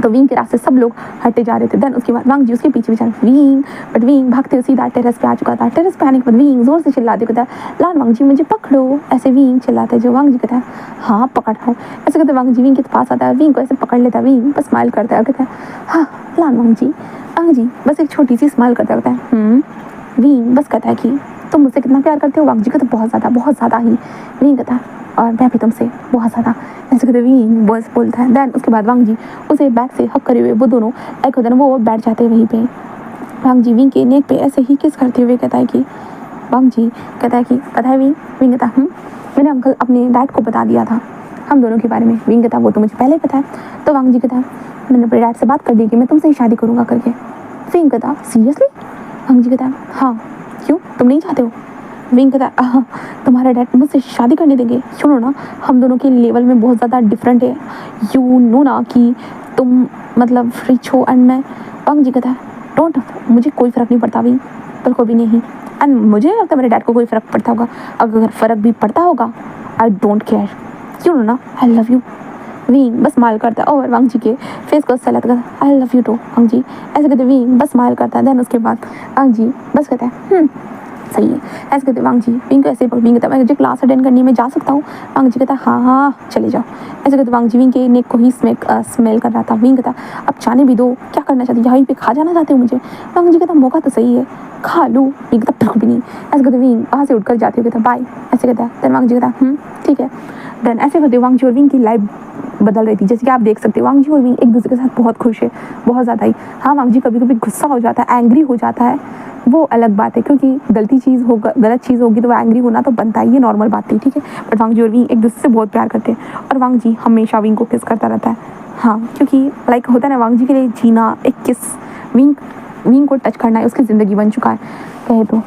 तो विंग के रास्ते सब लोग हटते जा रहे थे। देन उसके बाद वांग जी उसके पीछे पीछे विंग, बट विंग भागते सीधा टेरेस पे आ चुका था। टेरेस पे आने के बाद विंग जोर से चिल्लाते कहता है लान वांग जी मुझे पकड़ो, ऐसे विंग चिल्लाते जो वांग जी कहता है हाँ पकड़ रहा हूँ। ऐसे कहते वांग जी विंग के पास आता है, विंग को ऐसे पकड़ लेता है, विंग बस स्माइल करता है और कहता है हाँ लान वांग जी बस एक छोटी सी स्माइल करता है। विंग बस कहता है कि तुम मुझसे कितना प्यार करते हो? वांग जी कहता बहुत ज़्यादा ही। विंग कहता है और मैं भी तुमसे बहुत ज़्यादा, ऐसे कहते विंग बस बोलता है। देन उसके बाद वांग जी उसे बैक से हक करे हुए वो दोनों एक होता है वो बैठ जाते हैं वहीं पे। वांग जी विंग के नेक पे ऐसे ही किस करते हुए कहता है कि वांग जी कहता है कि पता है विंग कहता मैंने अंकल अपने डैड को बता दिया था हम दोनों के बारे में। विंग कहता वो तो मुझे पहले पता है। तो वांग जी कहता मैंने अपने डैड से बात कर दी कि मैं तुमसे ही शादी करूँगा करके। विंग कहता सीरियसली? वांग जी कहता हाँ क्यों तुम नहीं चाहते हो? विंग कहता तुम्हारा डैड मुझसे शादी करने देंगे? सुनो ना हम दोनों के लेवल में बहुत ज़्यादा डिफरेंट है, यू नो ना कि तुम मतलब रिच हो एंड मैं। वांग जी कहता डोंट, मुझे कोई फ़र्क नहीं पड़ता विंग, बिल्कुल भी नहीं। एंड मुझे नहीं लगता मेरे डैड को कोई फ़र्क पड़ता होगा, अगर फ़र्क भी पड़ता होगा I don't care, you know ना आई लव यू। विंग बस स्माइल करता है और वांग जी के फेस को सेलेक्ट करता है आई लव यू टू वांग जी, ऐसे कहते विंग बस स्माइल करता है। देन उसके बाद वांग जी बस कहता है सही है, ऐसे कहते वांग जी विंग को ऐसे विंग कहता है मुझे क्लास अटेंड करनी मैं जा सकता हूँ? वांग जी कहता हाँ चले जाओ। ऐसे कहते वांग जी विंग के नेक को ही स्मेल कर रहा था। विंग कहता अब जाने भी दो, क्या करना चाहती हो, यहीं पे खा जाना चाहते हो मुझे? वांग जी कहता मौका तो सही है खा लूँ। विंग कहता बिल्कुल भी नहीं। ऐसे कहते विंग वहाँ से उठकर जाते हो कहता बाय, ऐसे कहता है। देन वांग जी कहता ठीक है। देन ऐसे करते वांग जी और विंग की लाइफ बदल रही थी। जैसे कि आप देख सकते हो वांग जी और विंग एक दूसरे के साथ बहुत खुश है, बहुत ज़्यादा ही। हाँ वांग जी कभी कभी गुस्सा हो जाता है, एंग्री हो जाता है, वो अलग बात है क्योंकि गलत चीज़ होगी तो वो एंग्री होना तो बनता ही है, नॉर्मल बात थी, ठीक है। बट वांग जी और विंग एक दूसरे से बहुत प्यार करते हैं और वांग जी हमेशा विंग को किस करता रहता है। हाँ क्योंकि लाइक होता है ना वांग जी के लिए जीना एक किस, विंग को टच करना है उसकी ज़िंदगी बन चुका है कहे तो।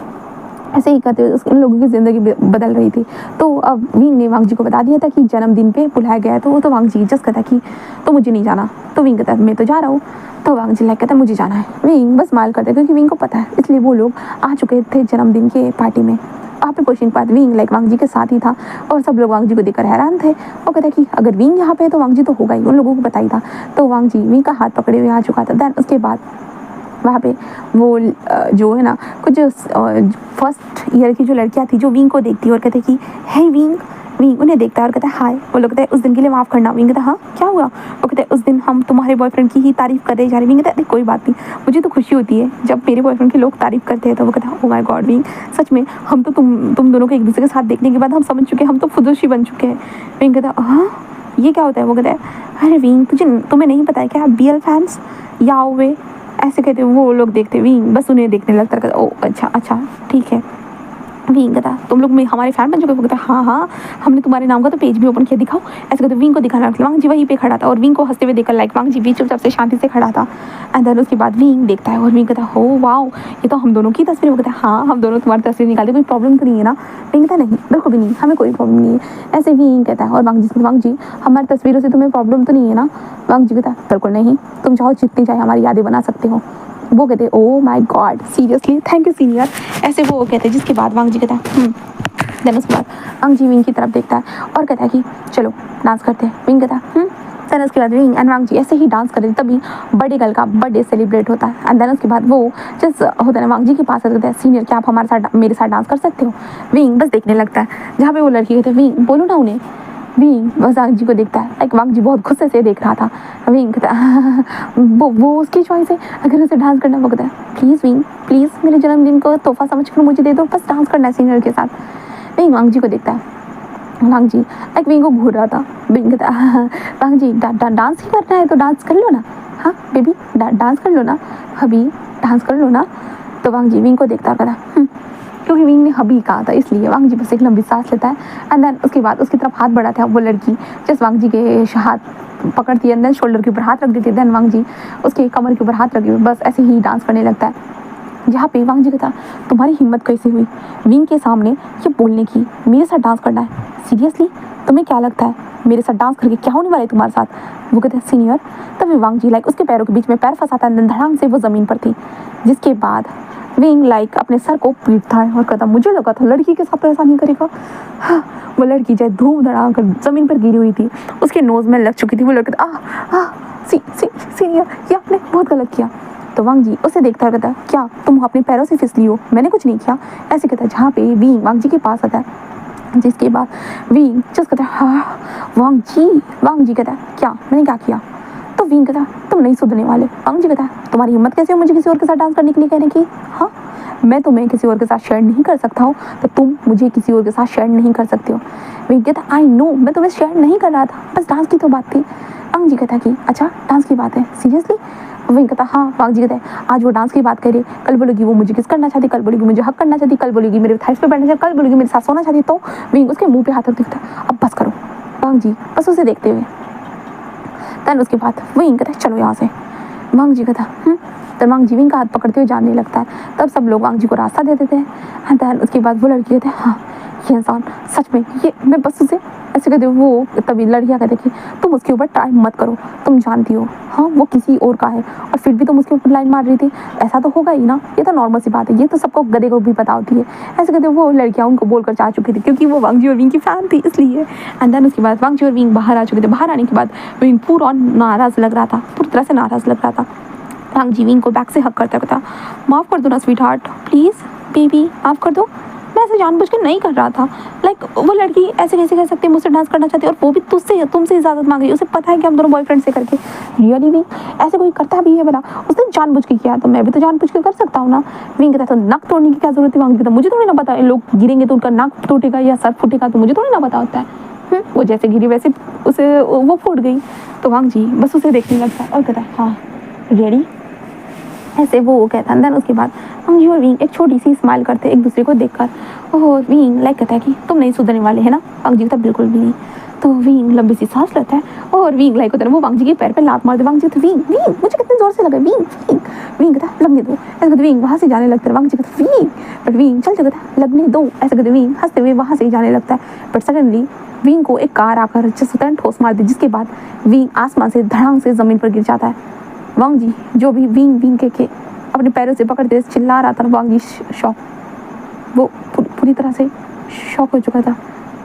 ऐसे ही करते हुए उन लोगों की ज़िंदगी बदल रही थी। तो अब विंग ने वांग जी को बता दिया था कि जन्मदिन पे बुलाया गया है, तो वो तो वांग जी जस्ट कहता कि तो मुझे नहीं जाना। तो विंग कहता मैं तो जा रहा हूँ। तो वांग जी लाइक कहता मुझे जाना है। विंग बस स्माइल करते क्योंकि विंग को पता है, इसलिए वो लोग आ चुके थे जन्मदिन के पार्टी में। वहाँ पे क्वेश्चन पात विंग लाइक वांग जी के साथ ही था और सब लोग वांग जी को देखकर हैरान थे। वो कहता कि अगर विंग यहाँ पे है तो वांग जी तो होगा ही, उन लोगों को पता ही था। तो वांग जी विंग का हाथ पकड़े हुए आ चुका था। देन उसके बाद वहाँ पे वो जो है ना कुछ फर्स्ट ईयर की जो लड़कियाँ थी जो विंग को देखती और कहते कि है विंग उन्हें देखता है और कहता है हाय। वो लोग कहते हैं उस दिन के लिए माफ़ करना। विंग कहता हाँ क्या हुआ? वो कहते हैं उस दिन हम तुम्हारे बॉयफ्रेंड की ही तारीफ़ कर रहे जा रहे। विंग कहता है कोई बात नहीं, मुझे तो खुशी होती है जब मेरे बॉयफ्रेंड के लोग तारीफ़ करते हैं। तो वो कहता है ओ माय गॉड विंग, सच में हम तो तुम दोनों को एक दूसरे के साथ देखने के बाद हम समझ चुके हैं, हम तो फुदोशी बन चुके हैं। विंग कहता है हाँ ये क्या होता है? वो कहता है अरे विंग तुम्हें नहीं पता है क्या BL फैंस या वे, ऐसे कहते वो लोग देखते विंग बस उन्हें देखने लगता है। ओ अच्छा ठीक है। विंग कहता तुम लोग में हमारे फैन बन चुके? वो कहता हाँ हमने तुम्हारे नाम का तो पेज भी ओपन किया, दिखाओ। ऐसे कहते विंग को दिखाना, वांग जी वहीं पे खड़ा था और विंग को हंसते हुए देखकर लाइक वांग जी भी चुपचाप से शांति से खड़ा था। एंड देन उसके बाद विंग देखता है और विंग कहता हो वाओ ये तो हम दोनों की तस्वीर। वो कहता है हाँ हम दोनों तुम्हारी तस्वीर निकालते, कोई प्रॉब्लम तो नहीं है ना? विंग कहता नहीं बिल्कुल भी नहीं, हमें कोई प्रॉब्लम नहीं है। ऐसे विंग कहता है और वांग जी हमारी तस्वीरों से तुम्हें प्रॉब्लम तो नहीं है ना? वांग जी कहता बिल्कुल नहीं, तुम चाहो जितनी चाहे हमारी यादें बना सकते हो। वो कहते oh my God seriously thank you senior, ऐसे वो कहते। जिसके बाद वांग जी कहता देन उसके बाद वांग जी विंग की तरफ देखता है और कहता है कि चलो डांस करते हैं। विंग कहता देन उसके बाद विंग एंड वांग जी ऐसे ही डांस कर रहे थे, तभी बड़े गर्ल का बर्थडे सेलिब्रेट होता है। एंड देन उसके बाद वो जस्ट होता है ना वांग जी के पास कहता है सीनियर क्या आप हमारे साथ मेरे साथ डांस कर सकते हो? विंग बस देखने लगता है जहाँ पे वो लड़की कहते हैं विंग बोलो ना उन्हें। विंग बस वांग जी को देखता है, लाइक वांग जी बहुत गुस्से से देख रहा था। विंग कहता वो उसकी चॉइस है, अगर उसे डांस करना। वो कहता है प्लीज़ विंग प्लीज़ मेरे जन्मदिन को तोहफा समझ कर मुझे दे दो, बस डांस करना है सीनियर के साथ। विंग वांग जी को देखता है, वांग जी लाइक विंग को घूर रहा था। विंग कहता वांग जी डांस ही करना है तो डांस कर लो ना, हाँ बेबी डांस कर लो ना, हबी डांस कर लो ना। तो वांग जी विंग को देखता और कहता क्योंकि विंग ने हबी कहा था इसलिए वांग जी बस एक लंबी सांस लेता है। एंड देन उसके बाद उसकी तरफ हाथ बढ़ाता है वो लड़की, जस्ट वांग जी के हाथ पकड़ती है, एंड देन शोल्डर के ऊपर हाथ रख देती है। देन वांग जी उसके कमर के ऊपर हाथ रखे हुए बस ऐसे ही डांस करने लगता है। जहाँ पे वांग जी कहता तुम्हारी हिम्मत कैसे हुई विंग के सामने ये बोलने की, मेरे साथ डांस करना है? सीरियसली तुम्हें क्या लगता है मेरे साथ डांस करके क्या होने वाला है तुम्हारे साथ? वो कहते हैं सीनियर। तभी वांग जी लाइक उसके पैरों के बीच में पैर फंसाता है, धड़ाम से वो ज़मीन पर थी। जिसके बाद विंग लाइक अपने सर को पीटता है और कहता मुझे लगा था लड़की के साथ तो ऐसा नहीं करेगा। हाँ वो लड़की चाहे धूम धड़ाम कर ज़मीन पर गिरी हुई थी, उसके नोज़ में लग चुकी थी। वो लड़का सीनियर ये आपने बहुत गलत किया। तो वांग जी उसे देखता है, कहता क्या तुम अपने पैरों से फिसली हो, मैंने कुछ नहीं किया, ऐसे कहता है। जहाँ पे विंग वांग जी के पास आता है, जिसके बाद विंग जस्ट कहता है हाँ वांग जी कहता है क्या मैंने क्या किया। तो विंग कहता है तुम नहीं सुधरने वाले। वांग जी कहता है तुम्हारी हिम्मत कैसे हो मुझे किसी और के साथ डांस करने के लिए कहने की। हाँ मैं तुम्हें किसी और के साथ शेयर नहीं कर सकता हूँ, तो तुम मुझे किसी और के साथ शेयर नहीं कर सकते हो। विंग कहता आई नो मैं तुम्हें शेयर नहीं कर रहा था, बस डांस की तो बात थी। वांग जी कहता कि अच्छा डांस की बात है सीरियसली। विंग कहता हाँ। वांग जी कहता है आज वो डांस की बात करे, कल बोलेगी वो मुझे किस करना चाहती, कल बोलेगी मुझे हक करना चाहती, कल बोलेगी मेरे थाइस पे बैठना चाहती, कल बोलेगी मेरे साथ सोना चाहती। तो विंग उसके मुंह पे हाथ रख दिखता है अब बस करो। वांग जी बस उसे देखते हुए देन उसके बाद विंग कहता है चलो यहाँ से। वांग जी कहता तो वांग जी विंग का हाथ पकड़ते हुए जाने लगता है। तब सब लोग वांग जी को रास्ता दे देते हैं। देन उसके बाद वो लड़की कहते हैं हाँ ये इंसान सच में ये मैं बस उसे ऐसे कहते वो तभी लड़कियाँ कहते कि तुम उसके ऊपर ट्राई मत करो, तुम जानती हो हाँ वो किसी और का है और फिर भी तुम उसके ऊपर लाइन मार रही थी, ऐसा तो होगा ही ना, ये तो नॉर्मल सी बात है, ये तो सबको गधे को भी पता होती है। ऐसे कहते वो लड़कियाँ उनको बोलकर जा चुकी थी क्योंकि वो वांग जी और विंग की फैन थी इसलिए। एंड देन उसके बाद वांग जी और विंग बाहर आ चुके थे। बाहर आने के बाद विंग पूरा नाराज़ लग रहा था, पूरी तरह से नाराज़ लग रहा था। वांग जी विंग को बैक से हक करता था माफ़ कर दो ना स्वीट हार्ट, प्लीज़ बेबी माफ़ कर दो, मैं ऐसे जानबूझ के नहीं कर रहा था। लाइक वो लड़की ऐसे कैसे कह सकती है मुझसे डांस करना चाहती है और वो भी तुमसे इजाज़त मांग रही है, उसे पता है कि हम दोनों बॉयफ्रेंड से करके। रियली भी ऐसे कोई करता भी है भला, उसने जानबूझ के किया तो मैं भी तो जानबूझ के कर सकता हूँ ना। विंग कहता तो नक तोड़ने की क्या जरूरत है। वांग कहता मुझे थोड़ी ना पता है लोग गिरेंगे तो उनका नाक टूटेगा या सर फूटेगा, तो मुझे थोड़ी ना पता होता है। वो जैसे गिरी वैसे उसे वो फूट गई। तो वांग जी बस उसे देखने लगता है और कहता है हाँ रेडी, ऐसे वो कहता है। देन उसके बाद वांग जी और विंग एक छोटी सी स्माइल करते एक दूसरे को देखकर। और विंग लाइक कहता है कि तुम नहीं सुधरने वाले है ना। वांग जी कहता बिल्कुल भी नहीं। तो विंग लंबी सी सांस लेता है और विंग लाइक होता है वो वांग जी के पैर पे लात मार दे। वांग जी कहता विंग विंग मुझे कितने जोर से लगा, विंग विंग विंग कहता लगने दो, ऐसे कहते विंग वहाँ से जाने लगता है। वांग जी कहता विंग बट विंग चल कहता लगने दो, ऐसे कहते विंग हंसते हुए वहाँ से ही जाने लगता है। बट सडनली विंग को एक कार आकर जैसे ठोस मार दी, जिसके बाद विंग आसमान से धड़ाम से जमीन पर गिर जाता है। वांग जी जो भी विंग विंग के अपने पैरों से पकड़ते चिल्ला रहा था, वांग जी शॉक वो पूरी तरह से शॉक हो चुका था।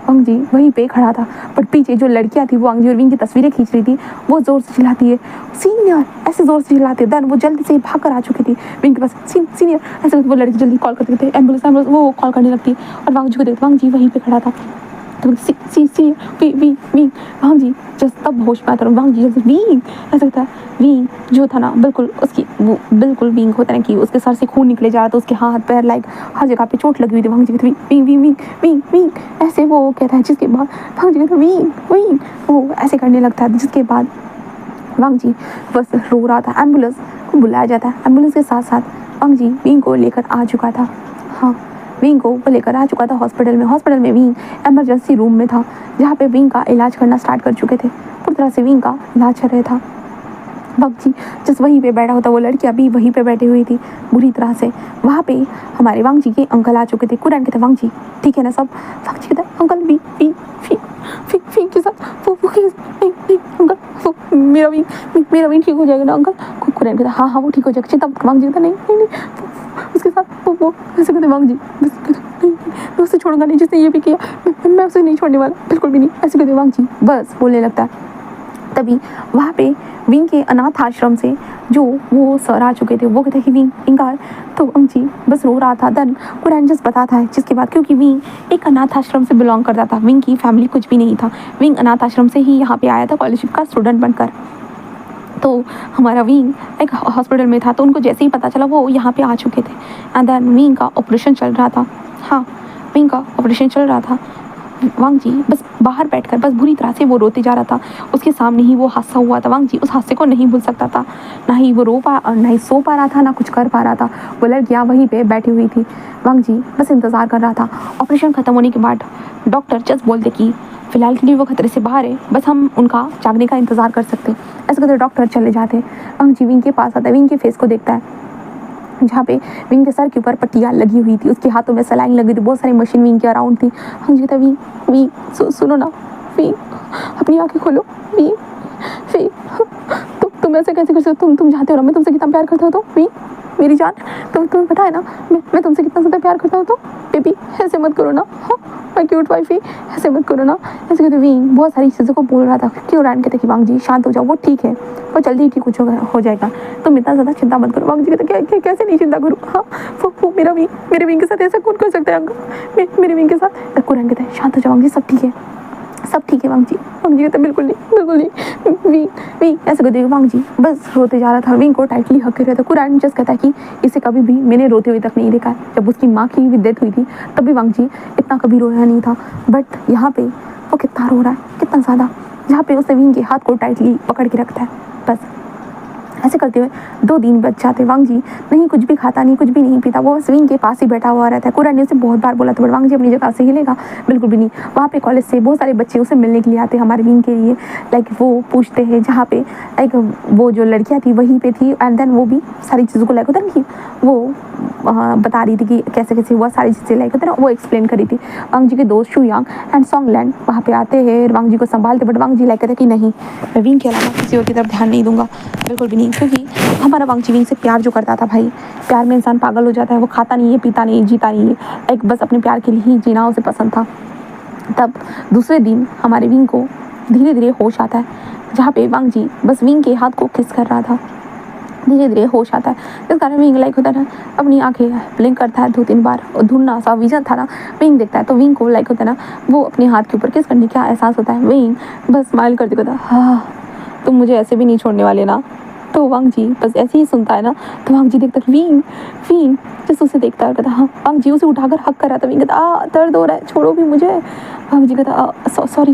वांग जी वहीं पे खड़ा था, पर पीछे जो लड़कियां थी वो वांग जी और विंग की तस्वीरें खींच रही थी, वो जोर से चिल्लाती है सीनियर, ऐसे जोर से चिल्लाते। देन वो जल्दी से भाग कर आ चुकी थी विंग के पास। सीनियर ऐसे वो लड़की जल्दी कॉल करते थे, एम्बुलेंस वो कॉल करने लगती और वांग जी को देखते वांग जी वहीं पे खड़ा था। तो सीनियर वांग जी जस्ट तब होश में आता, वांग जी जल्दी विंग ऐसा कहता है। विंग जो था ना बिल्कुल उसकी वो बिल्कुल विंग होता है ना कि उसके सर से खून निकले जा रहा था, उसके हाथ पैर लाइक हर जगह पे चोट लगी हुई थी। वांग जी कहते wing wing wing wing wing ऐसे वो कहता है, जिसके बाद वांग जी कहते विंग विंग वो ऐसे करने लगता है। जिसके बाद वांग जी बस रो रहा था। एम्बुलेंस को बुलाया जाता है, एम्बुलेंस के साथ साथ वांग जी विंग को लेकर आ चुका था। हाँ विंग को वो लेकर आ चुका था हॉस्पिटल में विंग एमरजेंसी रूम में था, जहाँ पे विंग का इलाज करना स्टार्ट कर चुके थे। पूरी तरह से विंग का इलाज चल रहा था। वांग जी जिस वहीं पे बैठा होता, वो लड़की अभी वहीं पे बैठी हुई थी बुरी तरह से। वहाँ पे हमारे वांग जी के अंकल आ चुके थे। कुरान कहते वांग जी ठीक है ना सब। वांग जी कहता अंकल विंग के साथ वो अंकल वो मेरा विंग ठीक हो जाएगा ना अंकल। कुरान कहता हाँ वो ठीक हो जाएगा चिंता मत। वांग जी कहता नहीं उसके साथ वो ऐसे कहते वांग जी मैं उसे छोड़ूंगा नहीं, जिसने ये भी किया मैं उसे नहीं छोड़ने वाला बिल्कुल भी नहीं, ऐसे कहते वांग जी बस बोलने लगता है। तभी वहाँ पे विंग के अनाथ आश्रम से जो वो सर आ चुके थे, वो कहते हैं कि विंग इंकार। तो वांग जी बस रो रहा था। देन कुरान जस्ट बताता है, जिसके बाद क्योंकि विंग एक अनाथ आश्रम से बिलोंग करता था, विंग की फैमिली कुछ भी नहीं था, विंग अनाथ आश्रम से ही यहाँ पे आया था स्कॉलरशिप का स्टूडेंट बनकर। तो हमारा विंग एक हॉस्पिटल में था, तो उनको जैसे ही पता चला वो यहाँ पे आ चुके थे। एंड देन विंग का ऑपरेशन चल रहा था। हाँ विंग का ऑपरेशन चल रहा था। वांग जी बस बाहर बैठकर बस बुरी तरह से वो रोते जा रहा था। उसके सामने ही वो हादसा हुआ था। वांग जी उस हादसे को नहीं भूल सकता था, ना ही वो ना ही सो पा रहा था, ना कुछ कर पा रहा था। वो लड़कियाँ वहीं पे बैठी हुई थी। वांग जी बस इंतज़ार कर रहा था। ऑपरेशन ख़त्म होने के बाद डॉक्टर जस्ट बोलते कि फ़िलहाल के लिए वो खतरे से बाहर है, बस हम उनका जागने का इंतज़ार कर सकते हैं। ऐसे करते डॉक्टर चले जाते। वांग जी विंग के पास आता है, विंग के फेस को देखता है, जहाँ पे विंग के सर के ऊपर पट्टियाँ लगी हुई थी, उसके हाथों में सलाइन लगी थी, बहुत सारी मशीन विंग के अराउंड थी। हाँ जी था विंग सुनो ना विंग, अपनी आंखें खोलो विंग तुम ऐसे कैसे कर सकते हो, तुम जानते हो ना मैं तुमसे कितना प्यार करता हूँ। तो विंग मेरी जान, तुम्हें पता है ना मैं तुमसे कितना ज़्यादा प्यार करता हूँ। तो बेबी ऐसे मत करो ना, हाँ माय क्यूट वाइफी, ऐसे मत करो ना। ऐसे कहते विंग बहुत सारी चीज़ों को बोल रहा था। क्यों रैन कहते कि वांग जी शांत हो जाओ, वो ठीक है, वो जल्दी ठीक हो जाएगा, तुम इतना ज़्यादा चिंता मत करो। वांग जी कहते कैसे नहीं चिंता करूँ, हाँ वो मेरे विंग के साथ ऐसा कौन कर सकता है अंकल, मेरे विंग के साथ। कुरैन कहते हैं शांत हो जाओ वांग जी, सब ठीक है, सब ठीक है वांग जी। वांग जी कहते बिल्कुल नहीं। विंग ऐसे कहते वांग जी बस रोते जा रहा था, विंग को टाइटली हक कर रहा था। कुरैन जस्ट कहता है कि इसे कभी भी मैंने रोते हुए तक नहीं देखा है। जब उसकी माँ की भी डेथ हुई थी तब भी वांग जी इतना कभी रोया नहीं था, बट यहाँ पे वो कितना रो रहा है, कितना ज़्यादा, जहाँ पे उसने विंग के हाथ को टाइटली पकड़ के रखता है। बस ऐसे करते हुए 2 दिन बच जाते। वांग जी नहीं कुछ भी खाता, नहीं कुछ भी नहीं पीता, वो विंग के पास ही बैठा हुआ रहता है। कुरैन ने उसे बहुत बार बोला था बट वांग जी अपनी जगह से हिलेगा बिल्कुल भी नहीं। वहाँ पे कॉलेज से बहुत सारे बच्चे उसे मिलने के लिए आते हैं हमारे विंग के लिए। लाइक वो पूछते हैं जहाँ पे लाइक वो जो लड़कियाँ थी वहीं पे थी, एंड देन वो भी सारी चीज़ों को लाइक होता है कि वो बता रही थी कि कैसे कैसे हुआ, सारी चीज़ें लाइक होता है ना, वो एक्सप्लेन करी थी। वांग जी के दोस्त शू यांग एंड सॉन्गलैंड वहाँ पे आते हैं, वांग जी को संभालते, बट वांग जी लाइक कहते हैं कि नहीं मैं विंग के अलावा किसी और की तरफ ध्यान नहीं दूंगा, बिल्कुल भी नहीं। क्योंकि हमारा वांग जी विंग से प्यार जो करता था भाई, प्यार में इंसान पागल हो जाता है, वो खाता नहीं है, पीता नहीं, जीता नहीं है, एक बस अपने प्यार के लिए ही जीना उसे पसंद था। तब दूसरे दिन हमारे विंग को धीरे धीरे होश आता है, जहाँ पे वांग जी बस विंग के हाथ को किस कर रहा था। धीरे धीरे होश आता है, जिस कारण विंग लाइक होता है ना अपनी आंखें ब्लिंक करता है 2-3 बार, और धुंधला सा विजन था ना, विंग देखता है तो विंग को लाइक होता है ना वो अपने हाथ के ऊपर किस करने का एहसास होता है। विंग बस स्माइल करते कहता हाँ तुम मुझे ऐसे भी नहीं छोड़ने वाले ना। तो वांग जी बस ऐसे ही सुनता है ना, तो वांग जी देखता है विंग विंग जैसे उसे देखता है और कहता हाँ। वांग जी उसे उठाकर हक कर रहा था। विंग कहता दर्द हो रहा है, छोड़ो भी मुझे। वांग जी कहता सॉरी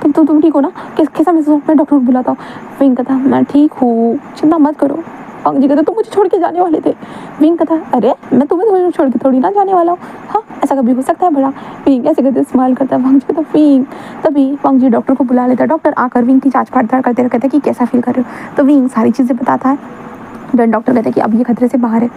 तुम ठीक हो ना, कैसा महसूस, मैं डॉक्टर को बुलाता हूँ। विंग कहता मैं ठीक हूँ, चिंता मत करो। वांग जी कहता तुम मुझे छोड़ के जाने वाले थे। विंग कहता अरे मैं तुम्हें छोड़ के थोड़ी ना जाने वाला हूँ, हाँ ऐसा कभी हो सकता है बड़ा। विंग ऐसे कहते स्माइल करता है। वांग जी कहता विंग, तभी वांग जी डॉक्टर को बुला लेता है। डॉक्टर आकर विंग की जांच पड़ताल करते रहते हैं कि कैसा फील कर रहे हो। तो विंग सारी चीज़ें बताता है। देन डॉक्टर कहता है कि अब ये खतरे से बाहर है।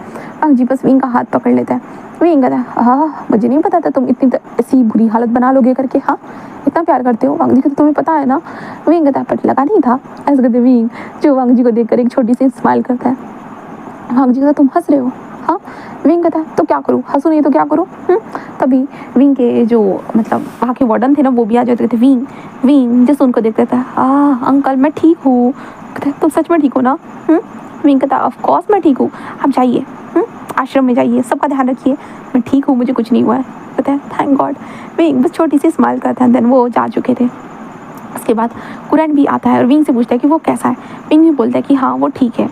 वांग जी बस विंग का हाथ पकड़ लेता है। विंग कहता है हाँ मुझे नहीं पता था तुम इतनी ऐसी बुरी हालत बना लोगे करके, हाँ इतना प्यार करते हो। वांग जी कहते तुम्हें पता है ना। विंग कहता है पर लगा नहीं था। ऐसे कहते विंग जो वांग जी को देखकर एक छोटी सी स्माइल करता है। वांग जी कहता तुम हंस रहे हो, हाँ। विंग कहता है तो क्या करूँ, हंसू नहीं तो क्या करूँ। तभी विंग के जो मतलब वहाँ के वार्डन थे ना वो भी आ जाते थे। विंग जैसे उनको देखते था अंकल मैं ठीक हूँ। कहता तुम सच में ठीक हो ना। विंग कहता ऑफ कोर्स मैं ठीक हूँ, आप जाइए आश्रम में जाइए, सबका ध्यान रखिए, मैं ठीक हूँ, मुझे कुछ नहीं हुआ है। कहता है थैंक गॉड। विंग बस छोटी सी स्माइल करता है। देन वो जा चुके थे। उसके बाद कुरैन भी आता है और विंग से पूछता है कि वो कैसा है। विंग भी बोलता है कि हाँ वो ठीक है।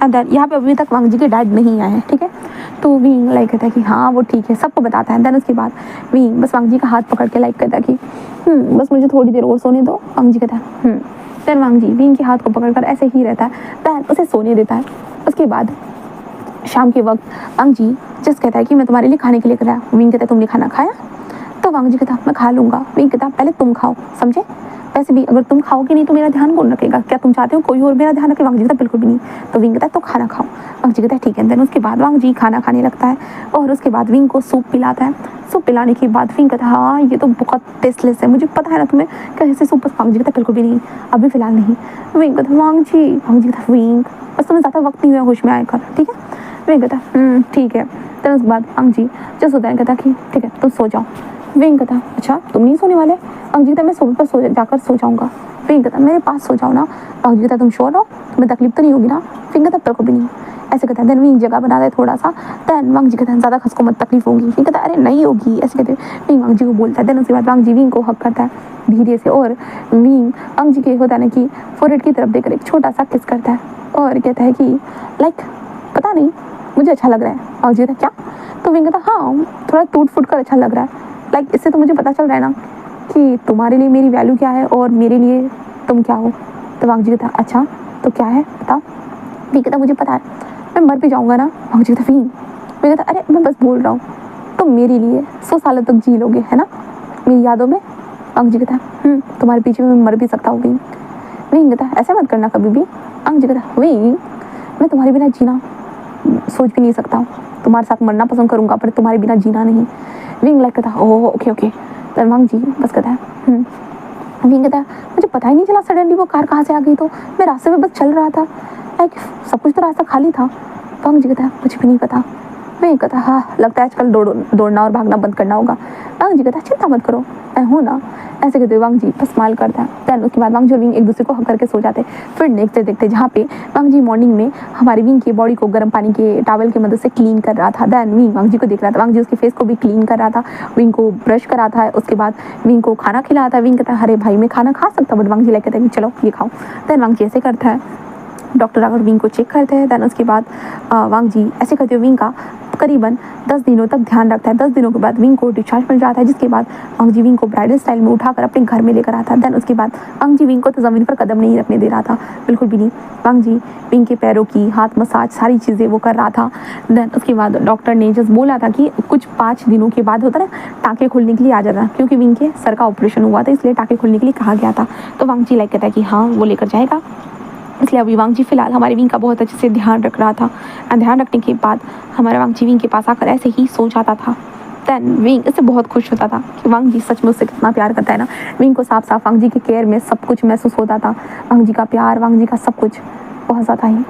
अंदर यहाँ पे अभी तक वांग जी के डैड नहीं आए हैं, ठीक है। तो विंग लाइक कहता है कि हाँ वो ठीक है, सबको बताता है। देन उसके बाद विंग बस वांग जी का हाथ पकड़ के लाइक कहता है कि बस मुझे थोड़ी देर और सोने दो। वांग जी कहता है देन वांग जी विंग के हाथ को पकड़कर ऐसे ही रहता है। देन उसे सोने देता है। उसके बाद शाम के वक्त वांग जी जस्ट कहता है कि मैं तुम्हारे लिए खाने के लिए कराया। विंग कहता है तुमने खाना खाया। तो वांग जी कहता मैं खा लूँगा। विंग कहता पहले तुम खाओ, समझे, वैसे भी अगर तुम खाओगे नहीं तो मेरा ध्यान कौन रखेगा, क्या तुम चाहते हो कोई और मेरा ध्यान रखे। वांग जी कहता बिल्कुल भी नहीं। तो विंग कहता है तो खाना खाओ। वांग जी कहता है ठीक है। देन उसके बाद वांग जी खाना खाने लगता है और उसके बाद विंग को सूप पिलाता है। सूप पिलाने के बाद विंग कहता है हाँ ये तो बहुत टेस्टलेस है, मुझे पता है ना तुम्हें कैसे सूप। बस वांग जी कहता बिल्कुल भी नहीं, अभी फिलहाल नहीं। विंग कहता वांग जी कहता विंग बस तुम्हें ज़्यादा वक्त नहीं हुआ होश में आएगा, ठीक है। विंग कहता ठीक है। देन उसके बाद वांग जी जो सोता है कहता कि ठीक है तुम सो जाओ। विंग कहता अच्छा तुम नहीं सोने वाले। वांग जी कहता मैं सोफे पर जाकर सो जाऊँगा। विंग कहता मेरे पास सो जाओ ना। वांग जी कहता तुम श्योर हो, तुम्हें तकलीफ तो नहीं होगी ना। विंग कहता बिल्कुल भी नहीं। ऐसे कहता है। देन विंग जगह बनाता है थोड़ा सा। देन वांग जी कहता है ज़्यादा खसको मत, तकलीफ होगी। विंग कहता अरे नहीं होगी, ऐसे कहते विंग वांग जी को बोलता है। देन उसके बाद वांग जी विंग को हक करता है धीरे से और विंग वांग जी के होता है ना कि फोरहेड की तरफ देकर एक छोटा सा किस करता है और कहता है कि लाइक पता नहीं मुझे अच्छा लग रहा है। वांग जी कहता क्या। तो विंग कहता हाँ थोड़ा टूट फूट कर अच्छा लग रहा है। लाइक इससे तो मुझे पता चल रहा है ना कि तुम्हारे लिए मेरी वैल्यू क्या है और मेरे लिए तुम क्या हो। तो वांग जी कहता अच्छा तो क्या है बताओ। विंग कहता मुझे पता है, मैं मर भी जाऊँगा ना। वांग जी कहता विंग कहता अरे मैं बस बोल रहा हूँ, तुम मेरे लिए 100 सालों तक जी लोगे है ना मेरी यादों में। वांग जी कहता तुम्हारे पीछे मैं मर भी सकता हूँ। विंग कहता ऐसा मत करना कभी भी। वांग जी कहता विंग मैं तुम्हारे बिना जीना सोच भी नहीं सकता हूँ, तुम्हारे साथ मरना पसंद करूँगा पर तुम्हारे बिना जीना नहीं। विंग लाइक कहता ओह ओके। तो वांग जी बस कहता है विंग कहता मुझे पता ही नहीं चला सडनली वो कार कहाँ से आ गई। तो मैं रास्ते में बस चल रहा था, लाइक सब कुछ तो रास्ता खाली था। वांग जी कहता है मुझे भी नहीं पता। विंग कहता है हाँ लगता है आजकल दौड़ना और भागना बंद करना होगा। वांग जी कहता है चिंता मत करो मैं हूँ ना। ऐसे कहते हुए वांग जी बस स्माइल करता है। दैन उसके बाद वांग जी और विंग एक दूसरे को हक करके सो जाते। फिर नेक्स्ट डे देखते जहाँ पे वांग जी मॉर्निंग में हमारी विंग की बॉडी को गर्म पानी के टॉवल की मदद से क्लीन कर रहा था। दैन विंग वांग जी को देख रहा था। वांग जी उसके फेस को भी क्लीन कर रहा था, विंग को ब्रश कर रहा था, उसके बाद विंग को खाना खिला रहा था। विंग कहता है अरे भाई मैं खाना खा सकता, बट वांग जी कहता है कि चलो ये खाओ। दैन वांग जी ऐसे करता है। डॉक्टर आकर विंग को चेक करते हैं। दैन उसके बाद वांग जी ऐसे करते हुए विंग का करीबन 10 दिनों तक ध्यान रखता है। 10 दिनों के बाद विंग को डिस्चार्ज मिल जाता है, जिसके बाद वांग जी विंग को ब्राइडल स्टाइल में उठाकर अपने घर में लेकर आता है। दैन उसके बाद वांग जी विंग को तो ज़मीन पर कदम नहीं रखने दे रहा था, बिल्कुल भी नहीं। वांग जी विंग के पैरों की हाथ मसाज सारी चीज़ें वो कर रहा था। दैन उसके बाद डॉक्टर ने जस्ट बोला था कि कुछ 5 दिनों के बाद होता ना टाँके खोलने के लिए आ जाना, क्योंकि विंग के सर का ऑपरेशन हुआ था इसलिए टाँके खोलने के लिए कहा गया था। तो वांग जी कहता है कि हाँ वो लेकर जाएगा। इसलिए अभी वांग जी फिलहाल हमारे विंग का बहुत अच्छे से ध्यान रख रहा था। एंड ध्यान रखने के बाद हमारा वांग जी विंग के पास आकर ऐसे ही सो जाता था। दैन विंग इससे बहुत खुश होता था कि वांग जी सच में उससे कितना प्यार करता है ना। विंग को साफ साफ वांग जी के केयर में सब कुछ महसूस होता था, वांग जी का प्यार, वांग जी का सब कुछ बहुत ज़्यादा ही।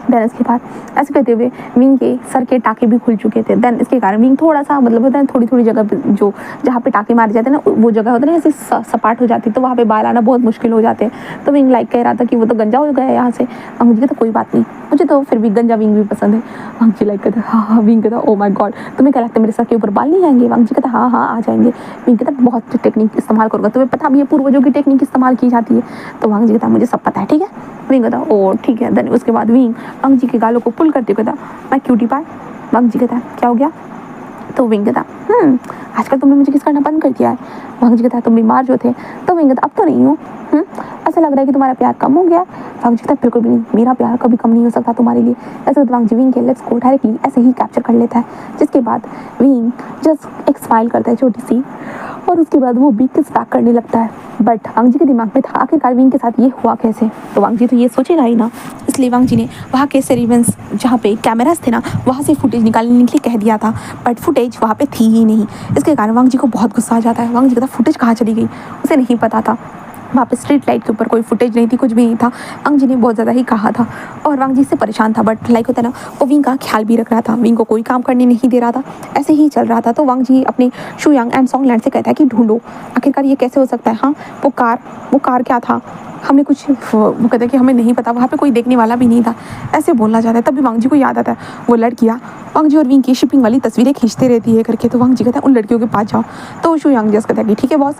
देन इसके बाद ऐसे करते हुए विंग के सर के टाँके भी खुल चुके थे। देन इसके कारण विंग थोड़ा सा मतलब होता है थोड़ी थोड़ी जगह पे जो जहाँ पे टाँके मारे जाते हैं ना वो जगह होता है ना ऐसे सपाट हो जाती, तो वहाँ पे बाल आना बहुत मुश्किल हो जाते हैं। तो विंग कह रहा था कि वो तो गंजा हो गया है यहाँ से। वांग जी कहता कोई बात नहीं, मुझे तो फिर भी गंजा विंग भी पसंद है। वांग जी कहता हाँ हाँ। विंग कहता ओ माय गॉड तुम्हें क्या लगता है मेरे सर के ऊपर बाल नहीं आएंगे? वांग जी कहता हाँ हाँ आ जाएंगे। विंग कहता बहुत टेक्निक इस्तेमाल करूँगा, तुम्हें पता भी है पूर्वजों की टेक्निक इस्तेमाल की जाती है। तो वांग जी कहता मुझे सब पता है ठीक है। विंग कहता ओ ठीक है। देन उसके बाद विंग वांग जी के गालों को पुल करते कहता मैं क्यूटी पाए। वांग जी कहता क्या हो गया? तो विंग कहता आजकल तुमने मुझे किस करना बंद कर दिया है। वांग जी कहता तुम बीमार जो थे। तो विंग कहता अब तो नहीं हूँ। ऐसा लग रहा है कि तुम्हारा प्यार कम हो गया। वांग जी कहता बिल्कुल भी नहीं, मेरा प्यार कभी कम नहीं हो सकता तुम्हारे लिए। ऐसे वांग जी विंग के लिप्स को डायरेक्टली ऐसे ही कैप्चर कर लेता है, जिसके बाद विंग जस्ट एक स्माइल करता है छोटी सी, और उसके बाद वो भी किस बैक करने लगता है। बट वांग जी के दिमाग में था आखिरकार विंग के साथ ये हुआ कैसे। तो वांग जी तो ये सोचेगा ही ना, इसलिए वांग जी ने वहाँ के सर्विलेंस जहाँ पे कैमरास थे ना वहाँ से फुटेज निकालने के लिए कह दिया था, बट फुटेज वहाँ पे थी ही नहीं। इसके कारण वांग जी को बहुत गुस्सा आ जाता है। वांग जी कहता फुटेज कहाँ चली गई, उसे नहीं पता था। वहाँ पे स्ट्रीट लाइट के ऊपर कोई फुटेज नहीं थी, कुछ भी नहीं था। वांग जी ने बहुत ज़्यादा ही कहा था और वांग जी से परेशान था, बट होता है ना वो विंग का ख्याल भी रख रहा था, विंग को कोई काम करने नहीं दे रहा था, ऐसे ही चल रहा था। तो वांग जी अपने शुयांग एंड सॉन्गलैंड से कहता है कि ढूंढो आखिरकार ये कैसे हो सकता है। हाँ वो कार क्या था, हमने कुछ वो कहता है कि हमें नहीं पता, वहाँ पे कोई देखने वाला भी नहीं था, ऐसे बोलना चाहता है। तभी वांग जी को याद आता है वो लड़कियाँ वांग जी और विंग की शिपिंग वाली तस्वीरें खींचते रहती है करके। तो वांग जी कहता है उन लड़कियों के पास जाओ। तो शुयांग जस्ट कहता है कि ठीक है बॉस।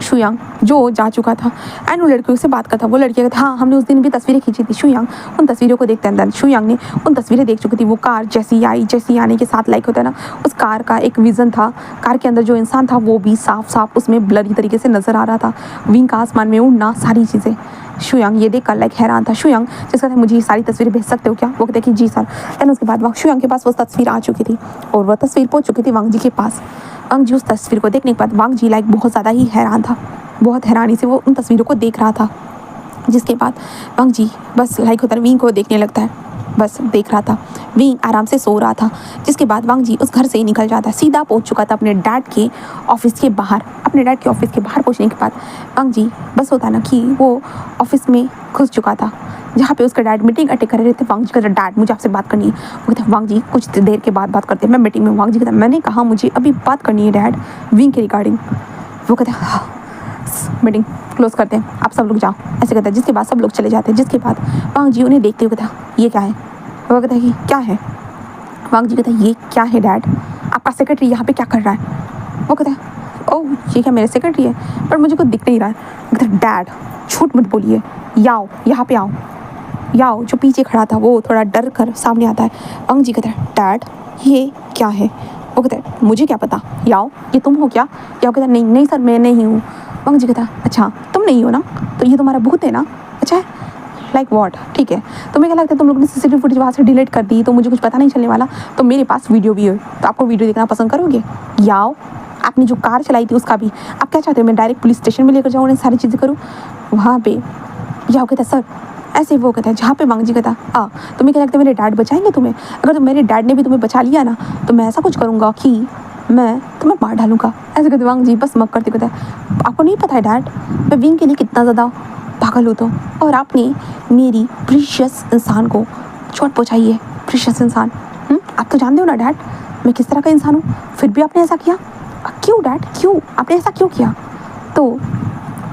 शुयांग जो जा चुका था एंड वो लड़कियों से बात करता, वो लड़कियाँ कहती हाँ हमने उस दिन भी तस्वीरें खींची थी। शुयांग उन तस्वीरों को देखते हैं। शुयांग ने उन तस्वीरें देख चुकी थी, वो कार जैसी आने के साथ होता है ना उस कार का एक विज़न था, कार के अंदर जो इंसान था वो भी साफ साफ उसमें ब्लरी तरीके से नज़र आ रहा था। विंग का आसमान में उड़ना सारी चीज़ें। शुयांग ये देख कर हैरान था। शुयांग जिसका था मुझे ये सारी तस्वीरें भेज सकते हो क्या? वो कहते कि जी सर। एंड उसके बाद शुयांग के पास वो तस्वीर आ चुकी थी और वह तस्वीर पहुँच चुकी थी वांग जी के पास। वांग जी उस तस्वीर को देखने के बाद वांग जी बहुत ज़्यादा ही हैरान था, बहुत हैरानी से वो उन तस्वीरों को देख रहा था। जिसके बाद वांग जी बस होता है विंग को देखने लगता है, बस देख रहा था। विंग आराम से सो रहा था। जिसके बाद वांग जी उस घर से ही निकल जाता है, सीधा पहुंच चुका था अपने डैड के ऑफिस के बाहर। अपने डैड के ऑफिस के बाहर पहुंचने के बाद वांग जी बस होता ना कि वो ऑफिस में घुस चुका था, जहाँ पे उसका डैड मीटिंग अटेंड कर रहे थे। वांग जी कहता डैड मुझे आपसे बात करनी है। वो कहते वांग जी कुछ देर के बाद बात करते हैं, मैं मीटिंग में। वांग जी कहता मैंने कहा मुझे अभी बात करनी है डैड विंग के रिगार्डिंग। वो कहते हैं हाँ मीटिंग क्लोज करते हैं, आप सब लोग जाओ, ऐसे कहता है। जिसके बाद सब लोग चले जाते हैं। जिसके बाद वांग जी उन्हें देखते हुए कहता ये क्या है? वो कहता है कि क्या है? वांग जी कहता है ये क्या है डैड, आपका सेक्रेटरी यहाँ पे क्या कर रहा है? वो कहता है ओह ये क्या मेरे सेक्रेटरी है, पर मुझे कुछ दिख नहीं रहा है। वो कहता है डैड झूठ मत बोलिए, याओ यहाँ पे आओ। याओ जो पीछे खड़ा था वो थोड़ा डर कर सामने आता है। वांग जी कहता है डैड ये क्या है? वो कहता है मुझे क्या पता, याओ ये तुम हो क्या? याओ कहता है नहीं नहीं सर मैं नहीं हूँ। वांग जी कहता अच्छा तुम नहीं हो ना, तो ये तुम्हारा भूत है ना? अच्छा लाइक वॉट, ठीक है। तुम्हें क्या लगता है तुम लोगों ने सीसीटीवी फुटेज वहाँ से डिलीट कर दी तो मुझे कुछ पता नहीं चलने वाला? तो मेरे पास वीडियो भी है, तो आपको वीडियो देखना पसंद करोगे? याओ आपने जो कार चलाई थी उसका भी आप क्या चाहते हो मैं डायरेक्ट पुलिस स्टेशन में लेकर जाऊँ उन्हें सारी चीज़ें करूँ? वहाँ पे याओ कहता सर ऐसे वो कहता है। जहाँ पे वांग जी कहता तुम्हें क्या लगता है मेरे डैड बचाएंगे तुम्हें? अगर तो मेरे डैड ने भी तुम्हें बचा लिया ना तो मैं ऐसा कुछ करूँगा कि मैं तुम्हें मार डालूंगा। ऐसे कहते वांग जी बस मक करते कहता है आपको नहीं पता है डैड मैं विंग के लिए कितना ज़्यादा पागल होता हूँ, और आपने मेरी प्रीशियस इंसान को चोट पहुँचाई है प्रीशियस इंसान। आप तो जानते हो ना डैड मैं किस तरह का इंसान हूँ, फिर भी आपने ऐसा किया। क्यों डैड, क्यों आपने ऐसा क्यों किया? तो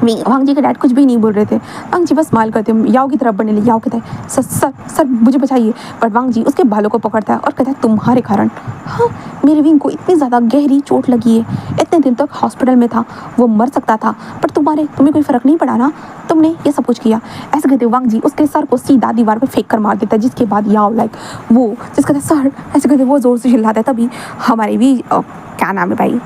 वांग जी के डैड कुछ भी नहीं बोल रहे थे। वांग जी बस स्माइल करते याओ की तरफ बढ़ने लगे। याओ कहता है सर सर सर मुझे बचाइए। बट वांग जी उसके बालों को पकड़ता है और कहता है तुम्हारे कारण हाँ मेरे विंग को इतनी ज़्यादा गहरी चोट लगी है, इतने दिन तक हॉस्पिटल में था, वो मर सकता था, पर तुम्हें कोई फ़र्क नहीं पड़ा ना, तुमने ये सब कुछ किया। ऐसे कहते वांग जी उसके सर को सीधा दीवार पे फेंक कर मार देता है, जिसके बाद याओ लाइक वो जिसका कहता है सर, ऐसे कहते वो ज़ोर से चिल्लाता है। तभी हमारे भी क्या नाम है भाई,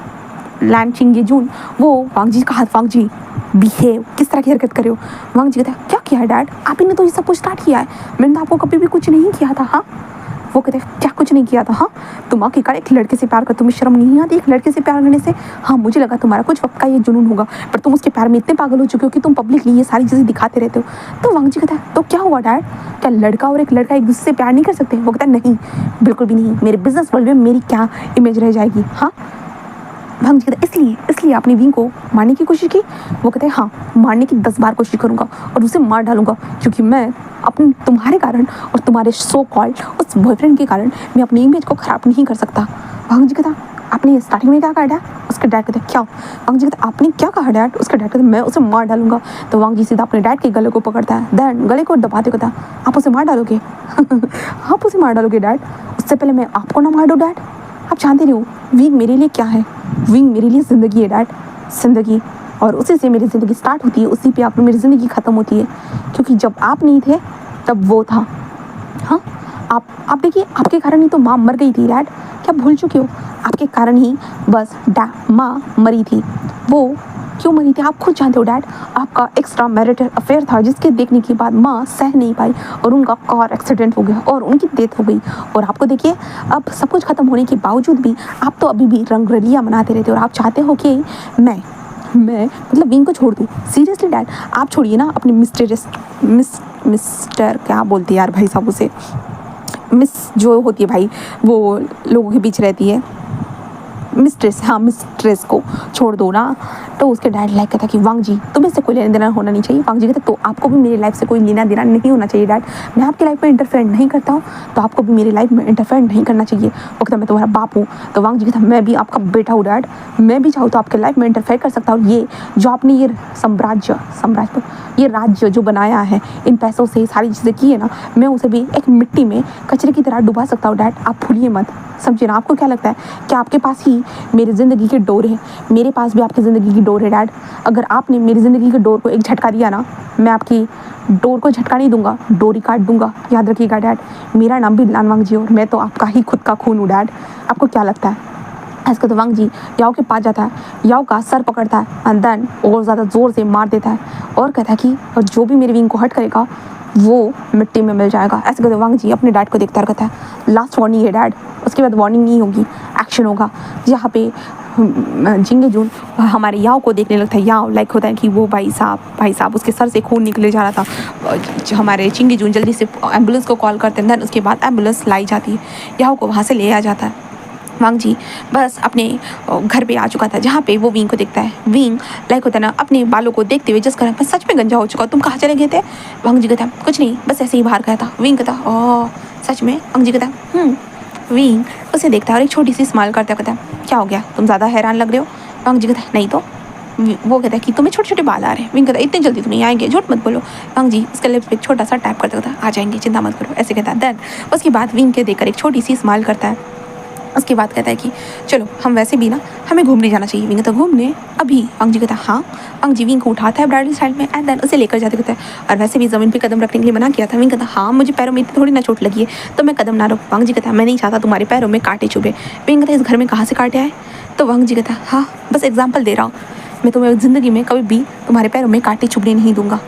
लैन चिंगे जून, वो वांग जी का हाथ, वांग जी बिहेव किस तरह की हरकत करे हो। वांग जी कहता है क्या किया है डैड, आप ही ने तो ये सब कुछ स्टार्ट किया है, मैंने तो आपको कभी भी कुछ नहीं किया था। हाँ वो कहते हैं क्या कुछ नहीं किया था, हाँ तुम आखिरकार एक लड़के से प्यार कर, तुम्हें शर्म नहीं आती एक लड़के से प्यार करने से? हाँ मुझे लगा तुम्हारा कुछ वक्त का ये जुनून होगा, पर तुम उसके प्यार में इतने पागल हो चुके हो कि तुम पब्लिकली ये सारी चीज़ें दिखाते रहते हो। तो वांग जी कहता है तो क्या हुआ डैड, क्या लड़का और एक लड़का एक दूसरे से प्यार नहीं कर सकते? वो कहता है नहीं बिल्कुल भी नहीं, मेरे बिजनेस वर्ल्ड में मेरी क्या इमेज रह जाएगी। हाँ वांग जी कहता है इसलिए आपने विंग को मारने की कोशिश की? वो कहते हैं हाँ मारने की 10 बार कोशिश करूँगा और उसे मार डालूंगा, क्योंकि मैं अपने तुम्हारे कारण और तुम्हारे सो कॉल्ड उस बॉयफ्रेंड के कारण मैं अपनी इमेज को ख़राब नहीं कर सकता। वांग जी कहता आपने स्टार्टिंग में क्या कहा डैड? उसके डैड कहते क्या? वांग जी कहता आपने क्या कहा डैड? उसके डैड कहते मैं उसे मार डालूंगा। तो वांग जी सीधा अपने डैड के गले को पकड़ता है, देन गले को दबाते कहता आप उसे मार डालोगे? आप उसे मार डालोगे डैड? उससे पहले मैं आपको ना मार दूँ डैड? आप जानते नहीं हो विंग मेरे लिए क्या है, विंग मेरे लिए ज़िंदगी है डैड, ज़िंदगी, और उसी से मेरी ज़िंदगी स्टार्ट होती है, उसी पे आप मेरी ज़िंदगी ख़त्म होती है, क्योंकि जब आप नहीं थे तब वो था। हाँ आप देखिए आपके कारण ही तो माँ मर गई थी डैड, क्या भूल चुके हो? आपके कारण ही बस माँ मरी थी। वो क्यों मरी थी आप खुद जानते हो डैड, आपका एक्स्ट्रा मैरिटल अफेयर था जिसके देखने के बाद माँ सह नहीं पाई और उनका कार एक्सीडेंट हो गया और उनकी डेथ हो गई। और आपको देखिए अब सब कुछ खत्म होने के बावजूद भी आप तो अभी भी रंगरलियाँ मनाते रहते हो और आप चाहते हो कि मैं मतलब विंग को छोड़ दूँ। सीरियसली डैड आप छोड़िए ना अपनी मिस्टर क्या बोलती है यार भाई साहब उसे, मिस जो होती है भाई वो लोगों के बीच रहती है, मिस्ट्रेस, हाँ मिस्ट्रेस को छोड़ दो ना। तो उसके डैड लाइक कहता कि वांग जी तुम्हें से कोई लेना देना होना नहीं चाहिए। वांग जी कहता तो आपको भी मेरी लाइफ से कोई लेना देना नहीं होना चाहिए डैड, मैं आपकी लाइफ में इंटरफेयर नहीं करता हूँ तो आपको भी मेरी लाइफ में इंटरफेयर नहीं करना चाहिए। वो कहता मैं तुम्हारा बाप हूँ। तो वांग जी कहता मैं भी आपका बेटा हूँ डैड, मैं भी चाहूँ तो आपके लाइफ में इंटरफेयर कर सकता हूँ। ये जो आपने ये साम्राज्य ये राज्य जो बनाया है इन पैसों से सारी चीज़ें की है ना, मैं उसे भी एक मिट्टी में कचरे की तरह डुबा सकता हूँ डैड, आप भूलिए मत, समझिए ना। आपको क्या लगता है कि आपके पास ही मेरी ज़िंदगी की डोर है? मेरे पास भी आपकी ज़िंदगी की डोर है डैड। अगर आपने मेरी ज़िंदगी की डोर को एक झटका दिया ना, मैं आपकी डोर को झटका नहीं दूंगा, डोरी काट दूंगा, याद रखिएगा डैड। मेरा नाम भी लान वांग जी और मैं तो आपका ही खुद का खून हूँ डैड, आपको क्या लगता है? ऐसे तो वांग जी याओ के पास जाता है, याओ का सर पकड़ता है एंड देन और ज़्यादा ज़ोर से मार देता है और कहता है कि और जो भी मेरी विंग को हट करेगा वो मिट्टी में मिल जाएगा। ऐसे कहते वांग जी अपने डैड को देखता रहता है, लास्ट वार्निंग है डैड, उसके बाद वार्निंग नहीं होगी, एक्शन होगा। यहाँ पे जिंगे जून हमारे याओ को देखने लगता है। याओ लाइक होता है कि वो भाई साहब उसके सर से खून निकले जा रहा था। हमारे चिंगे जून जल्दी से एम्बुलेंस को कॉल करते हैं, देन उसके बाद एम्बुलेंस लाई जाती है, याओ को वहाँ से ले आ जाता है। वांग जी बस अपने घर पे आ चुका था जहाँ पे वो विंग को देखता है। विंग लाइक होता है ना अपने बालों को देखते हुए जस्ट कर मैं सच में गंजा हो चुका, तुम कहाँ चले गए थे? वांग जी कहता कुछ नहीं बस ऐसे ही बाहर गया था। विंग कहता ओह सच में? वांग जी कहता विंग उसे देखता है और एक छोटी सी स्माइल करता कहता क्या हो गया तुम ज़्यादा हैरान लग रहे हो? वांग जी कहता नहीं तो। वो कहता है कि तुम्हें छोटे छोटे बाल आ रहे हैं। विंग कहता इतने जल्दी तो नहीं आएंगे, झूठ मत बोलो। वांग जी उसके लिप्स पे एक छोटा सा टैप करता कहता आ जाएंगे चिंता मत करो, ऐसे कहता है। देन उसके बाद विंग के देखकर एक छोटी सी स्माइल करता है। उसके बाद कहता है कि चलो हम वैसे भी ना हमें घूमने जाना चाहिए। विंग कहता घूमने अभी? वांग जी कहता हाँ। वांग जी विंग को उठाता है ब्राइडल साइड में एंड देन उसे लेकर जाते कहता है और वैसे भी ज़मीन पे कदम रखने के लिए मना किया था। विंग कहता हाँ मुझे पैरों में इतनी थोड़ी ना चोट लगी है तो मैं कदम ना रखूँ। वांग जी कहता मैं नहीं चाहता तुम्हारे पैरों में कांटे चुभे। विंग कहता इस घर में कहाँ से कांटे आए? तो वांग जी कहता हाँ बस एग्जाम्पल दे रहा हूँ, मैं तुम्हें ज़िंदगी में कभी भी तुम्हारे पैरों में कांटे चुभने नहीं दूंगा,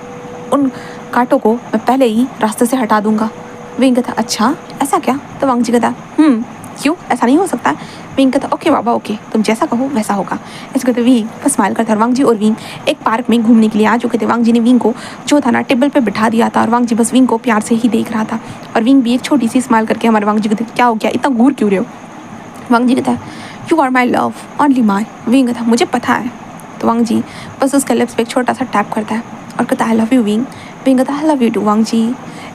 उन कांटों को मैं पहले ही रास्ते से हटा दूंगा। विंग कहता अच्छा ऐसा क्या? तो वांग जी कहता क्यों ऐसा नहीं हो सकता? विंग कहता ओके बाबा ओके, तुम जैसा कहो वैसा होगा। ऐसे कहते विंग बस स्माइल करता है। वांग जी और विंग एक पार्क में घूमने के लिए आ चुके थे। वांग जी ने विंग को जो था ना टेबल पे बिठा दिया था और वांग जी बस विंग को प्यार से ही देख रहा था और विंग भी एक छोटी सी स्माइल करके हमारे वांग जी कहते क्या हो गया इतना घूर क्यों रहे हो? वांग जी कहता है you are my love only my. Wing कहता मुझे पता है। तो वांग जी बस उसके लिप्स पे एक छोटा सा टैप करता है और कहता आई लव यू विंग। विंग कहता आई लव यू टू वांग जी।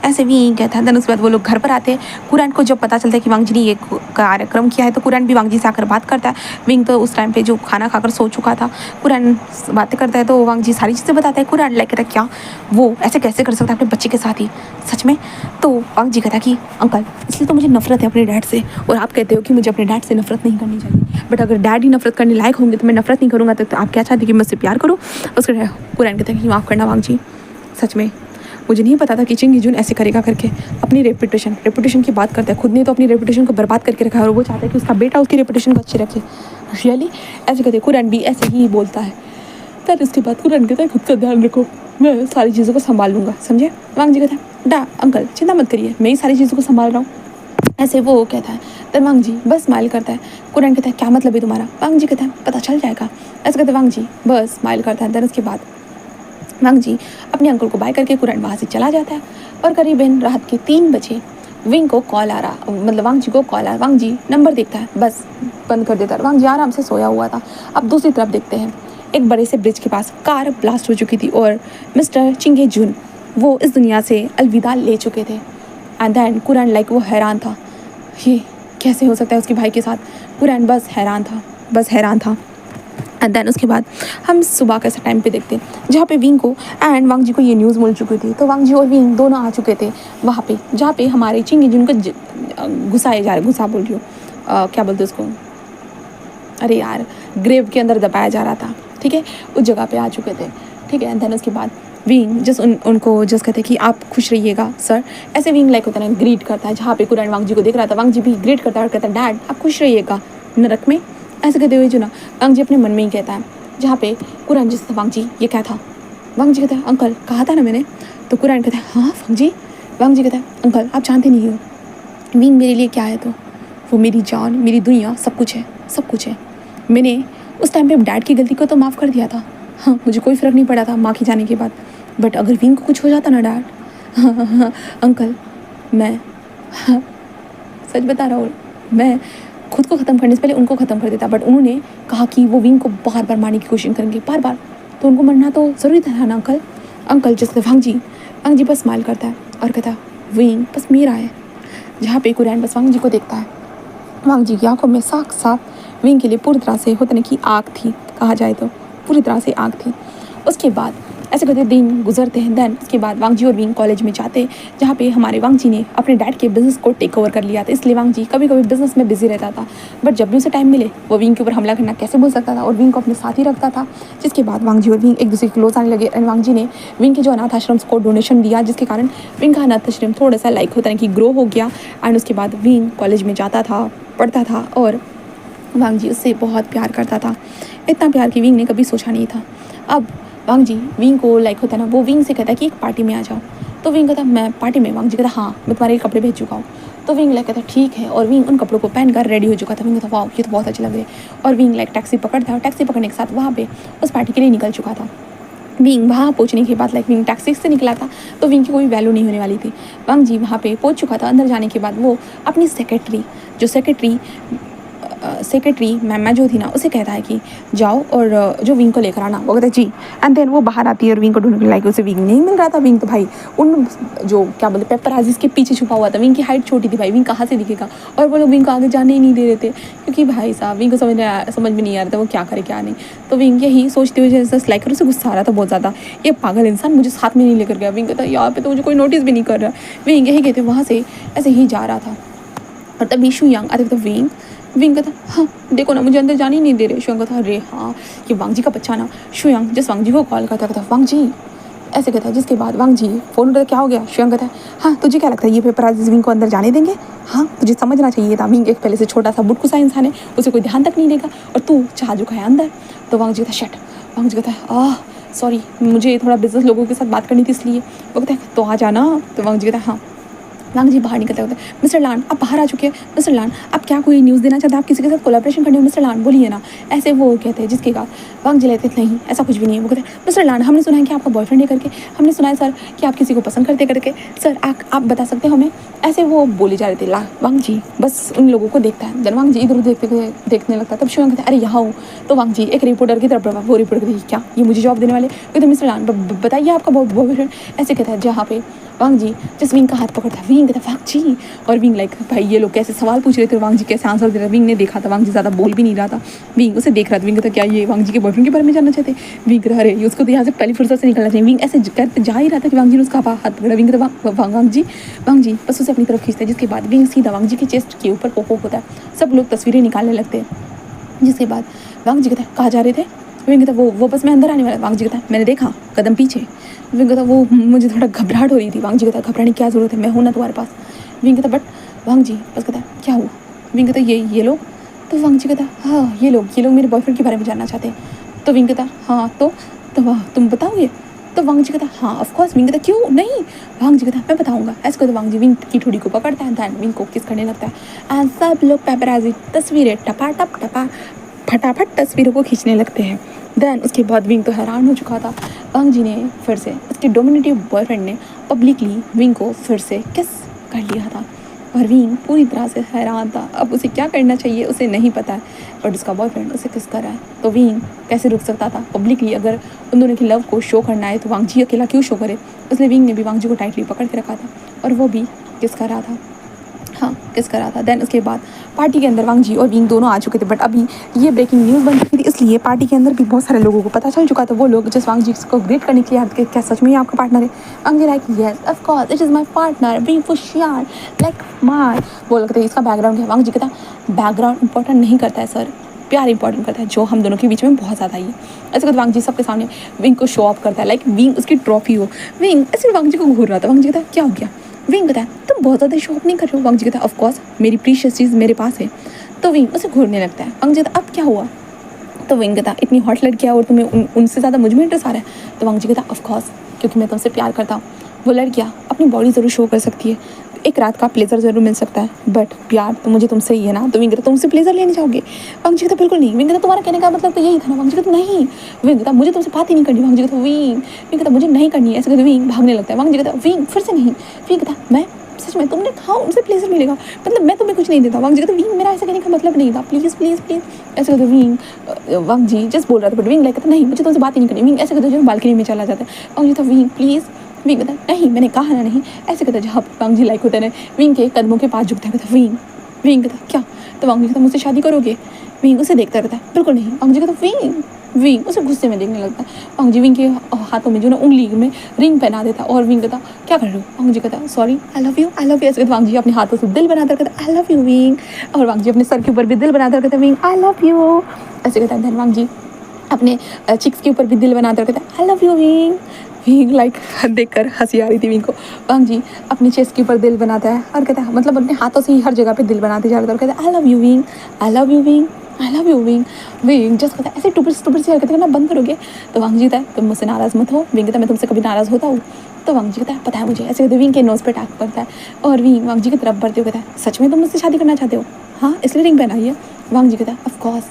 ऐसे भी कहता है। देन उसके बाद वो लोग घर पर आते हैं। कुरान को जब पता चलता है कि वांग जी ने ये कार्यक्रम किया है तो कुरान भी वांग जी से आकर बात करता है। विंग तो उस टाइम पे जो खाना खाकर सो चुका था। कुरान बातें करता है तो वांग जी सारी चीज़ें बताता है। कुरान लाइक कहता है क्या वो ऐसे कैसे कर सकता है अपने बच्चे के साथ ही, सच में? तो वांग जी कहता है कि अंकल इसलिए तो मुझे नफरत है अपने डैड से, और आप कहते हो कि मुझे अपने डैड से नफरत नहीं करनी चाहिए, बट अगर डैड ही नफरत करने लायक होंगे तो मैं नफरत नहीं करूँगा। तो आप क्या चाहते कि मैं उससे प्यार करूँ? उसके कुरान कहता है कि माफ़ करना वांग जी, सच में मुझे नहीं पता था कि चिंग इजुन ऐसे करेगा करके। अपनी रेपुटेशन की बात करता है। खुद ने तो अपनी रेपुटेशन को बर्बाद करके रखा है और वो चाहता है कि उसका बेटा उसकी रेपुटेशन को अच्छी रखे। रियली ऐसे कहते कुरान भी ऐसे ही बोलता है। फिर इसके बाद कुरान कहता है खुद का ध्यान रखो, मैं सारी चीज़ों को संभाल लूँगा, समझे? वांग जी कहता है डा अंकल चिंता मत करिए, मैं ही सारी चीज़ों को संभाल रहा हूँ, ऐसे वो कहता है। तो वांग जी बस स्माइल करता है। कुरान कहता है क्या मतलब है तुम्हारा? वांग जी कहता है पता चल जाएगा, ऐसे कहते वांग जी बस स्माइल करता है। देन उसके बाद वांग जी अपने अंकल को बाय करके कुरान वहाँ से चला जाता है। और करीबन रात के 3 बजे विंग को कॉल आ रहा, मतलब वांग जी को कॉल आ रहा। वांग जी नंबर देखता है, बस बंद कर देता है। वांग जी आराम से सोया हुआ था। अब दूसरी तरफ देखते हैं, एक बड़े से ब्रिज के पास कार ब्लास्ट हो चुकी थी और मिस्टर चिंगे जुन वो इस दुनिया से अलविदा ले चुके थे। एंड देन कुरान लाइक वो हैरान था, ये कैसे हो सकता है उसके भाई के साथ? कुरान बस हैरान था। एंड देन उसके बाद हम सुबह के टाइम पे देखते हैं जहाँ पे विंग को एंड वांग जी को ये न्यूज़ मिल चुकी थी। तो वांग जी और विंग दोनों आ चुके थे वहाँ पे जहाँ पे हमारे चिंगी जिनको घुसाए जा रहे, घुसा बोल रही हूँ, क्या बोलते उसको, अरे यार ग्रेव के अंदर दबाया जा रहा था, ठीक है, उस जगह पे आ चुके थे, ठीक है। एंड देन उसके बाद विंग जस्ट उनको जस्ट कहते हैं कि आप खुश रहिएगा सर, ऐसे विंग लाइक होता है ना ग्रीट करता है। जहाँ पे कुरान वांग जी को देख रहा था वांग जी भी ग्रीट करता है और कहता है डैड आप खुश रहिएगा नरक में, ऐसे कहते हुए जो ना वांग जी अपने मन में ही कहता है। जहाँ पे कुरान जिस वांग जी ये क्या था? वांग जी कहता है अंकल कहा था ना मैंने। तो कुरान कहता है हाँ वांग जी। वांग जी कहता है अंकल आप जानते नहीं हो विंग मेरे लिए क्या है? तो वो मेरी जान, मेरी दुनिया, सब कुछ है। मैंने उस टाइम पे डैड की गलती को तो माफ़ कर दिया था, हाँ मुझे कोई फ़र्क नहीं पड़ा था माँ के जाने के बाद, बट अगर विंग को कुछ हो जाता ना डैड, हाँ अंकल मैं सच बता रहा हूँ, मैं खुद को ख़त्म करने से पहले उनको ख़त्म कर देता। बट उन्होंने कहा कि वो विंग को बार बार मारने की कोशिश करेंगे, बार तो उनको मरना तो ज़रूरी था ना अंकल जिससे वांग जी बस स्माइल करता है और कहता है विंग बस मेरा है। जहाँ पे कुरान बस वांग जी को देखता है। वांग जी की आंखों में साफ विंग के लिए पूरी तरह से होता नहीं कि आग थी, कहा जाए तो पूरी तरह से आग थी। उसके बाद ऐसे करते दिन गुजरते हैं। देन उसके बाद वांग जी और विंग कॉलेज में जाते हैं जहाँ पे हमारे वांग जी ने अपने डैड के बिज़नेस को टेक ओवर कर लिया था, इसलिए वांग जी कभी कभी बिज़नेस में बिजी रहता था। बट जब भी उसे टाइम मिले वो विंग के ऊपर हमला करना कैसे भूल सकता था और विंग को अपने साथ ही रखता था। जिसके बाद वांग जी और विंग एक दूसरे के क्लोज आने लगे एंड वांग जी ने विंग के जो अनाथ आश्रम को डोनेशन दिया, जिसके कारण विंग का अनाथ आश्रम थोड़ा सा लाइक होता है कि ग्रो हो गया। एंड उसके बाद विंग कॉलेज में जाता था, पढ़ता था और वांग जी उससे बहुत प्यार करता था, इतना प्यार कि विंग ने कभी सोचा नहीं था। अब वांग जी विंग को लाइक होता है ना, वो विंग से कहता है कि एक पार्टी में आ जाओ। तो विंग कहता है मैं पार्टी में? वांग जी कहता हाँ मैं तुम्हारे कपड़े भेज चुका हूँ। तो विंग लाइक कहता है ठीक है, और विंग उन कपड़ों को पहन कर रेडी हो चुका था। विंग कहता वाह ये तो बहुत अच्छे लग रहे हैं, और विंग लाइक टैक्सी पकड़ता है और टैक्सी पकड़ने के साथ वहाँ पे उस पार्टी के लिए निकल चुका था। विंग वहाँ पहुँचने के बाद लाइक विंग टैक्सी से निकला था तो विंग की कोई वैल्यू नहीं होने वाली थी। वांग जी वहाँ पे पहुँच चुका था। अंदर जाने के बाद वो अपनी सेक्रेटरी मैम जो थी ना उसे कहता है कि जाओ और जो विंग को लेकर आना। वो कहता है जी। एंड देन वो बाहर आती है और विंग को ढूंढने लाइक उसे विंग नहीं मिल रहा था। विंग तो भाई उन जो क्या बोलते पेपराजीज के पीछे छुपा हुआ था। विंग की हाइट छोटी थी भाई, विंग कहाँ से दिखेगा, और वो लोग विंग को आगे जाने ही नहीं दे रहे थे क्योंकि भाई साहब विंग को समझ में नहीं आ रहा था वो क्या करे क्या नहीं। तो विंग यही सोचते हुए जैसे लाइक कर उसे गुस्सा आ रहा था बहुत ज़्यादा, ये पागल इंसान मुझे साथ में नहीं लेकर गया। विंग कहता यहाँ पे तो मुझे कोई नोटिस भी नहीं कर रहा। विंग यही कहते वहाँ से ऐसे ही जा रहा था और तभी शुयांग आते तो विंग कहता हाँ देखो ना मुझे अंदर जाने ही नहीं दे रहे। शुयांग कहता अरे हाँ ये वांग जी का बच्चा ना। शुयांग जिस वांग जी को कॉल करता कहता वांग जी, ऐसे कहता है। जिसके बाद वांग जी फ़ोन उठाता क्या हो गया? शुयांग कहता है हाँ तुझे क्या लगता है ये पेपराज़ीज़ विंग को अंदर जाने देंगे? हाँ तुझे समझना चाहिए था विंग एक पहले से छोटा सा बुटकुसा इंसान है, उसे कोई ध्यान तक नहीं देगा और तू चाह चुका है अंदर। तो वांग जी कहता शट। वांग जी कहता है सॉरी मुझे थोड़ा बिजनेस लोगों के साथ बात करनी थी इसलिए। वो कहता है तो आ जाना। तो वांग जी कहता है हाँ। वांग जी बाहर निकलते होते मिस्टर लान आप बाहर आ चुके हैं। मिस्टर लान आप क्या कोई न्यूज़ देना चाहते हैं? आप किसी के साथ कोलैबोरेशन करने हो मिस्टर लान बोलिए ना, ऐसे वो कहते हैं। जिसके बाद वांग जी लेते नहीं ऐसा कुछ भी नहीं है। वो कहते हैं मिस्टर लान हमने सुना है कि आपका बॉयफ्रेंड है करके, हमने सुना है सर कि आप किसी को पसंद करते करके, सर आप बता सकते हो हमें? ऐसे वो बोले जा रहे थे। वांग जी बस उन लोगों को देखता है। जब वांग जी इधर उधर देखने लगता है तब शुयांग कहते हैं अरे यहाँ हूँ। तो वांग जी एक रिपोर्टर की तरफ बढ़ा, वो रिपोर्टर कहती क्या ये मुझे जॉब देने वाले? कहते मिस्टर लान बताइए आपका बॉयफ्रेंड। ऐसे कहता है जहाँ पे वांग जी जस्ट विंग का हाथ पकड़ता है, विंग कहता वांग जी, और विंग लाइक भाई ये लोग कैसे सवाल पूछ रहे थे, वांग जी कैसे आंसर दे रहे थे। विंग ने देखा था वांग जी ज़्यादा बोल भी नहीं रहा था, विंग उसे देख रहा था। विंग कहता क्या ये वांग जी के बॉयफ्रेंड के बारे में जानना चाहते। विंग कहता अरे उसको तो यहाँ से पहली फुर्सत से निकलना चाहिए। विंग ऐसे करते जा ही रहा था कि वांग जी ने उसका हाथ पकड़ा। विंग कहता वांग जी बस उसे अपनी तरफ खींचता है, जिसके बाद विंग सीधा वांग जी के चेस्ट के ऊपर पोक होता है। सब लोग तस्वीरें निकालने लगते हैं, जिसके बाद वांग जी कहता है कहाँ जा रहे थे। विंग कहता वो बस मैं अंदर आने वाला। वांग जी कहता मैंने देखा कदम पीछे। विंग कहता वो मुझे थोड़ा घबराहट हो रही थी। वांग जी कहता घबराने की क्या ज़रूरत है, मैं हूँ ना तुम्हारे पास। विंग कहता बट वांग जी बस कहता क्या हुआ। विंग कहता ये लोग। तो वांग जी कहता हाँ ये लोग मेरे बॉयफ्रेंड के बारे में जानना चाहते हैं। तो विंग कहता हाँ तो तुम बताओगे। तो वांग जी कहता हाँ ऑफ कोर्स। विंग कहता क्यों नहीं। वांग जी कहता मैं बताऊंगा। ऐसे कहता वांग जी विंग की ठोड़ी को पकड़ता है, दैन विंग को किस करने लगता है। एंड सब लोग पेपराजी तस्वीरें टपा फटाफट तस्वीरों को खींचने लगते हैं। देन उसके बाद विंग तो हैरान हो चुका था। वांग जी ने फिर से उसके डोमिनेटिव बॉयफ्रेंड ने पब्लिकली विंग को फिर से किस कर लिया था, और विंग पूरी तरह से हैरान था। अब उसे क्या करना चाहिए उसे नहीं पता है, बट उसका बॉयफ्रेंड उसे किस कर रहा है। तो विंग कैसे रुक सकता था पब्लिकली, अगर उन दोनों की लव को शो करना है तो वांग जी अकेला क्यों शो करे। इसलिए विंग ने भी वांग जी को टाइटली पकड़ के रखा था, और वो भी किस कर रहा था, हाँ किस करा था। देन उसके बाद पार्टी के अंदर वांग जी और विंग दोनों आ चुके थे, बट अभी ये ब्रेकिंग न्यूज़ बन चुकी थी, इसलिए पार्टी के अंदर भी बहुत सारे लोगों को पता चल चुका था। वो लोग जिस वांग जी को ग्रेट करने के लिए आते क्या सच में ही आपका पार्टनर है। Wang ji like yes of course it is my partner Wing for sure like my. वो लगता है इसका बैकग्राउंड है। वांग जी कहता बैकग्राउंड इंपॉर्टेंट नहीं करता है सर, प्यार इंपॉर्टेंट करता है, जो हम दोनों के बीच में बहुत ज़्यादा ही है। ऐसे करते वांग जी सबके सामने विंग को शो ऑफ करता है, लाइक विंग उसकी ट्रॉफी हो। विंग ऐसे वांग जी को घूर रहा था। वांग जी कहता क्या हो गया। विंग कहता तुम बहुत ज़्यादा शो ऑफ नहीं कर रहे हो। वांग जी कहता ऑफ कोर्स मेरी प्रीशियस चीज़ मेरे पास है। तो विंग उसे घूरने लगता है। वांग जी कहता अब क्या हुआ। तो विंग कहता इतनी हॉट लड़कियाँ और तुम्हें उनसे ज़्यादा मुझ में इंटरेस्ट आ रहा है। तो वांग जी कहता ऑफ कोर्स क्योंकि मैं तुमसे प्यार करता हूँ। वो लड़कियाँ अपनी बॉडी ज़रूर शो कर सकती है, एक रात का प्लेजर ज़रूर मिल सकता है, बट प्यार तो मुझे तुमसे ही है ना। तो विंग कहता तुमसे प्लेजर लेने जाओगे। वांग जी कहता बिल्कुल नहीं। विंग कहता तुम्हारा कहने का मतलब तो यही था ना। वांग जी कहता नहीं। विंग कहता मुझे तुमसे बात ही नहीं करनी। वांग जी कहता विंग कहता मुझे नहीं करनी है। ऐसे कहते विंग भागने लगता है। वांग जी कहता विंग फिर से नहीं। विंग कहता मैं सच में तुमने कहा उनसे प्लेजर मिलेगा, मतलब मैं तुम्हें कुछ नहीं देता। वांग जी कहता विंग मेरा ऐसा कहने का मतलब नहीं था, प्लीज़ प्लीज़ प्लीज़। ऐसे कहते विंग वांग जी जस्ट बोल रहा था, बट विंग लाइक कहता नहीं मुझे तुमसे बात ही नहीं करनी। विंग ऐसे कहते जो बालकनी में चला जाता है। वांग जी कहता विंग प्लीज़। विंग कहता नहीं मैंने कहा ना नहीं। ऐसे कहता जहाँ वांग जी लाइक होता है विंग के कदमों के पास झुकता है। कहता विंग कहता क्या। तो वांग जी कहता मुझसे शादी करोगे। विंग उसे देखता रहता है बिल्कुल नहीं। वांग जी कहता विंग उसे गुस्से में देखने लगता है। वांग जी विंग के हाथों में जो ना उंगली में रिंग पहना देता, और विंग कहता क्या कर रहे हो। वांग जी कहता सॉरी आई लव यू ऐसे कहता। वांग जी अपने हाथों से दिल बनाकर कहता आई लव यू विंग, और वांग जी अपने सर के ऊपर भी दिल बनाकर कहता विंग आई लव यू ऐसे कहता है। वांग जी अपने चिक्स के ऊपर भी दिल बनाकर कहता आई love you wing. Wing like देखकर हंसी आ रही थी विंग को। वांग जी अपनी चेस्ट के ऊपर दिल बनाता है और कहता है मतलब अपने हाथों से ही हर जगह पे दिल बनाते जा रहा था, और कहता है I love you wing I love you wing I love you wing. Wing just कहता है ऐसे टुपड़ सी हरकतें करना बंद करोगे। तो वांग जी कहता है तुम मुझसे नाराज़ मत हो। विंग कहता है मैं तुमसे कभी नाराज़ होता हूँ। तो वांग जी कहता है पता है मुझे। ऐसे कहते विंग के नोज़ पे टैग पड़ता है, और विंग वांग जी की तरफ बढ़ते हुए कहता है सच में तुम मुझसे शादी करना चाहते हो, हाँ इसलिए रिंग पहनाई है। वांग जी कहता है of course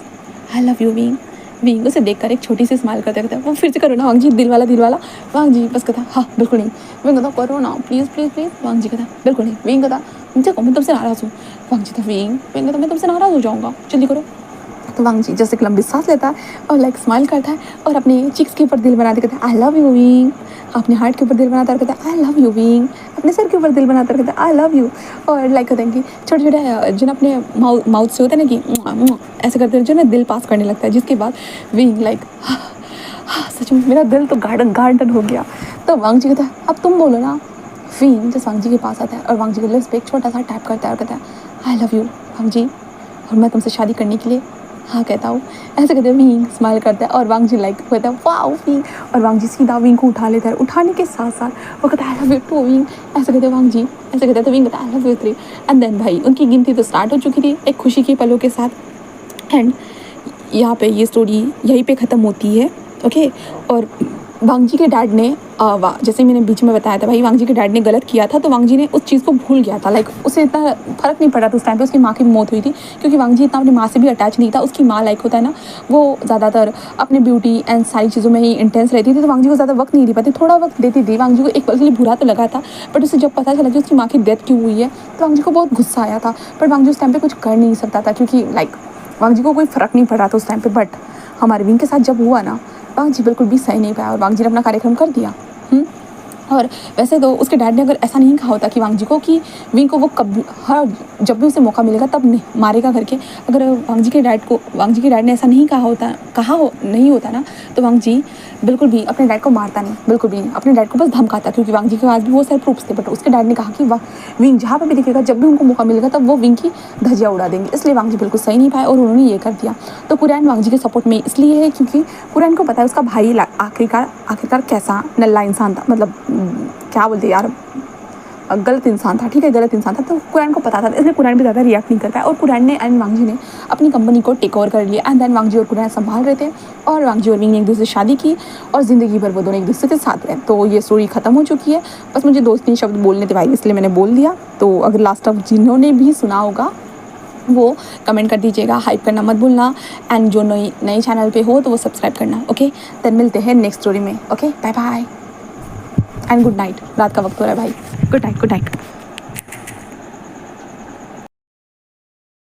I love you wing. Wing उसे देखकर एक छोटी सी स्माइल करते कहता है वो फिर से करो ना वांग जी दिल वाला। वांग जी बस कहता हाँ बिल्कुल नहीं। विंग कहता करो ना प्लीज़ प्लीज़ प्लीज़। वांग जी कहता बिल्कुल नहीं। विंग कहता देखो मैं तुमसे नाराज़ हूँ। वांग जी कहता विंग कहता मैं तुमसे नाराज़ हो जाऊँगा जल्दी करो। तो वांग जी जैसे एक लंबी सांस लेता है और लाइक स्माइल करता है, और अपने चिक्स के ऊपर दिल बनाते कहता है आई लव यू विंग। अपने हार्ट के ऊपर दिल बनाता कहता है आई लव यू विंग। अपने सर के ऊपर दिल बनाता कहता है आई लव यू। और लाइक कहते हैं कि छोटे छोटे जो ना अपने माउथ से होता है ना कि ऐसे करते हैं जो ना दिल पास करने लगता है, जिसके बाद विंग लाइक सच में मेरा दिल तो गार्डन हो गया। तो वांग जी कहता है अब तुम बोलो ना। विंग जस्ट वांग जी के पास आता है और वांग जी के लिप्स पे एक छोटा सा टैप करता है और कहता है आई लव यू वांग जी, और मैं तुमसे शादी करने के लिए हाँ कहता हूँ। ऐसे कहते हैं विंग स्माइल करता है, और वांग जी लाइक कहता है वाओ विंग, और वांग जी सीधा विंग को उठा लेता है। उठाने के साथ साथ वो कहता है I love you too Wing. ऐसे कहते हैं वांग जी ऐसे कहते हैं, तो विंग कहता है I love you three. And then भाई उनकी गिनती तो स्टार्ट हो चुकी थी एक खुशी के पलों के साथ। एंड यहाँ पे ये स्टोरी यहीं पे ख़त्म होती है। ओके, और वांग जी के डैड ने जैसे मैंने बीच में बताया था भाई वांग जी के डैड ने गलत किया था, तो वांग जी ने उस चीज़ को भूल गया था। लाइक उसे इतना फ़र्क नहीं पड़ा था उस टाइम पे उसकी माँ की मौत हुई थी, क्योंकि वांग जी इतना अपनी माँ से भी अटैच नहीं था। उसकी माँ लाइक होता है ना वो ज़्यादातर अपनी ब्यूटी एंड सारी चीज़ों में ही इंटेंस रहती थी, तो वांग जी को ज़्यादा वक्त नहीं दे पाती। थोड़ा वक्त देती थी। वांग जी को एक पल के लिए बुरा तो लगा था, बट उसे जब पता चला कि उसकी माँ की डेथ क्यों हुई है तो वांग जी को बहुत गुस्सा आया था। बट वांग जी उस टाइम पर कुछ कर नहीं सकता था, क्योंकि लाइक वांग जी को कोई फ़र्क नहीं पड़ा था उस टाइम पर। बट हमारे विंग के साथ जब हुआ ना वांग जी बिल्कुल भी सही नहीं पाया, और वांग जी ने अपना कार्यक्रम कर दिया। और वैसे तो उसके डैड ने अगर ऐसा नहीं कहा होता कि वांग जी को कि विंग को वो कब हर जब भी उसे मौका मिलेगा तब नहीं मारेगा करके, अगर वांग जी के डैड ने ऐसा नहीं नहीं होता ना, तो वांग जी बिल्कुल भी अपने डैड को मारता नहीं, बिल्कुल भी नहीं, अपने डैड को बस धमकाता, क्योंकि वांग जी के पास भी बहुत सारे प्रूफ्स थे। बट उसके डैड ने कहा कि विंग जहाँ पर भी दिखेगा, जब भी उनको मौका मिलेगा तब वो विंग की धज्जियाँ उड़ा देंगे, इसलिए वांग जी बिल्कुल सही नहीं पाए और उन्होंने ये कर दिया। तो कुरैन वांग जी के सपोर्ट में इसलिए है क्योंकि कुरैन को पता है उसका भाई आखिरकार कैसा नल्ला इंसान था, मतलब क्या बोलते यार, गलत इंसान था, ठीक है, गलत इंसान था। तो कुरैन को पता था, इसलिए कुरैन भी ज़्यादा रिएक्ट नहीं कर पाया और कुरैन ने एंड वांग जी ने अपनी कंपनी को टेक ओवर कर लिया। एंड देन वांग जी और कुरैन संभाल रहे थे और वांग जी और विंग ने एक दूसरे से शादी की और ज़िंदगी भर वो दोनों एक दूसरे के साथ रहे। तो ये स्टोरी खत्म हो चुकी है। बस मुझे 2-3 शब्द बोलने थे भाई, इसलिए मैंने बोल दिया। तो अगर लास्ट तक जिन्होंने भी सुना होगा वो कमेंट कर दीजिएगा, हाइप करना मत भूलना। एंड जो नई चैनल पे हो तो वो सब्सक्राइब करना। ओके, देन मिलते हैं नेक्स्ट स्टोरी में। Okay, bye bye and good night. रात का वक्त हो रहा है भाई, गुड नाइट, गुड नाइट।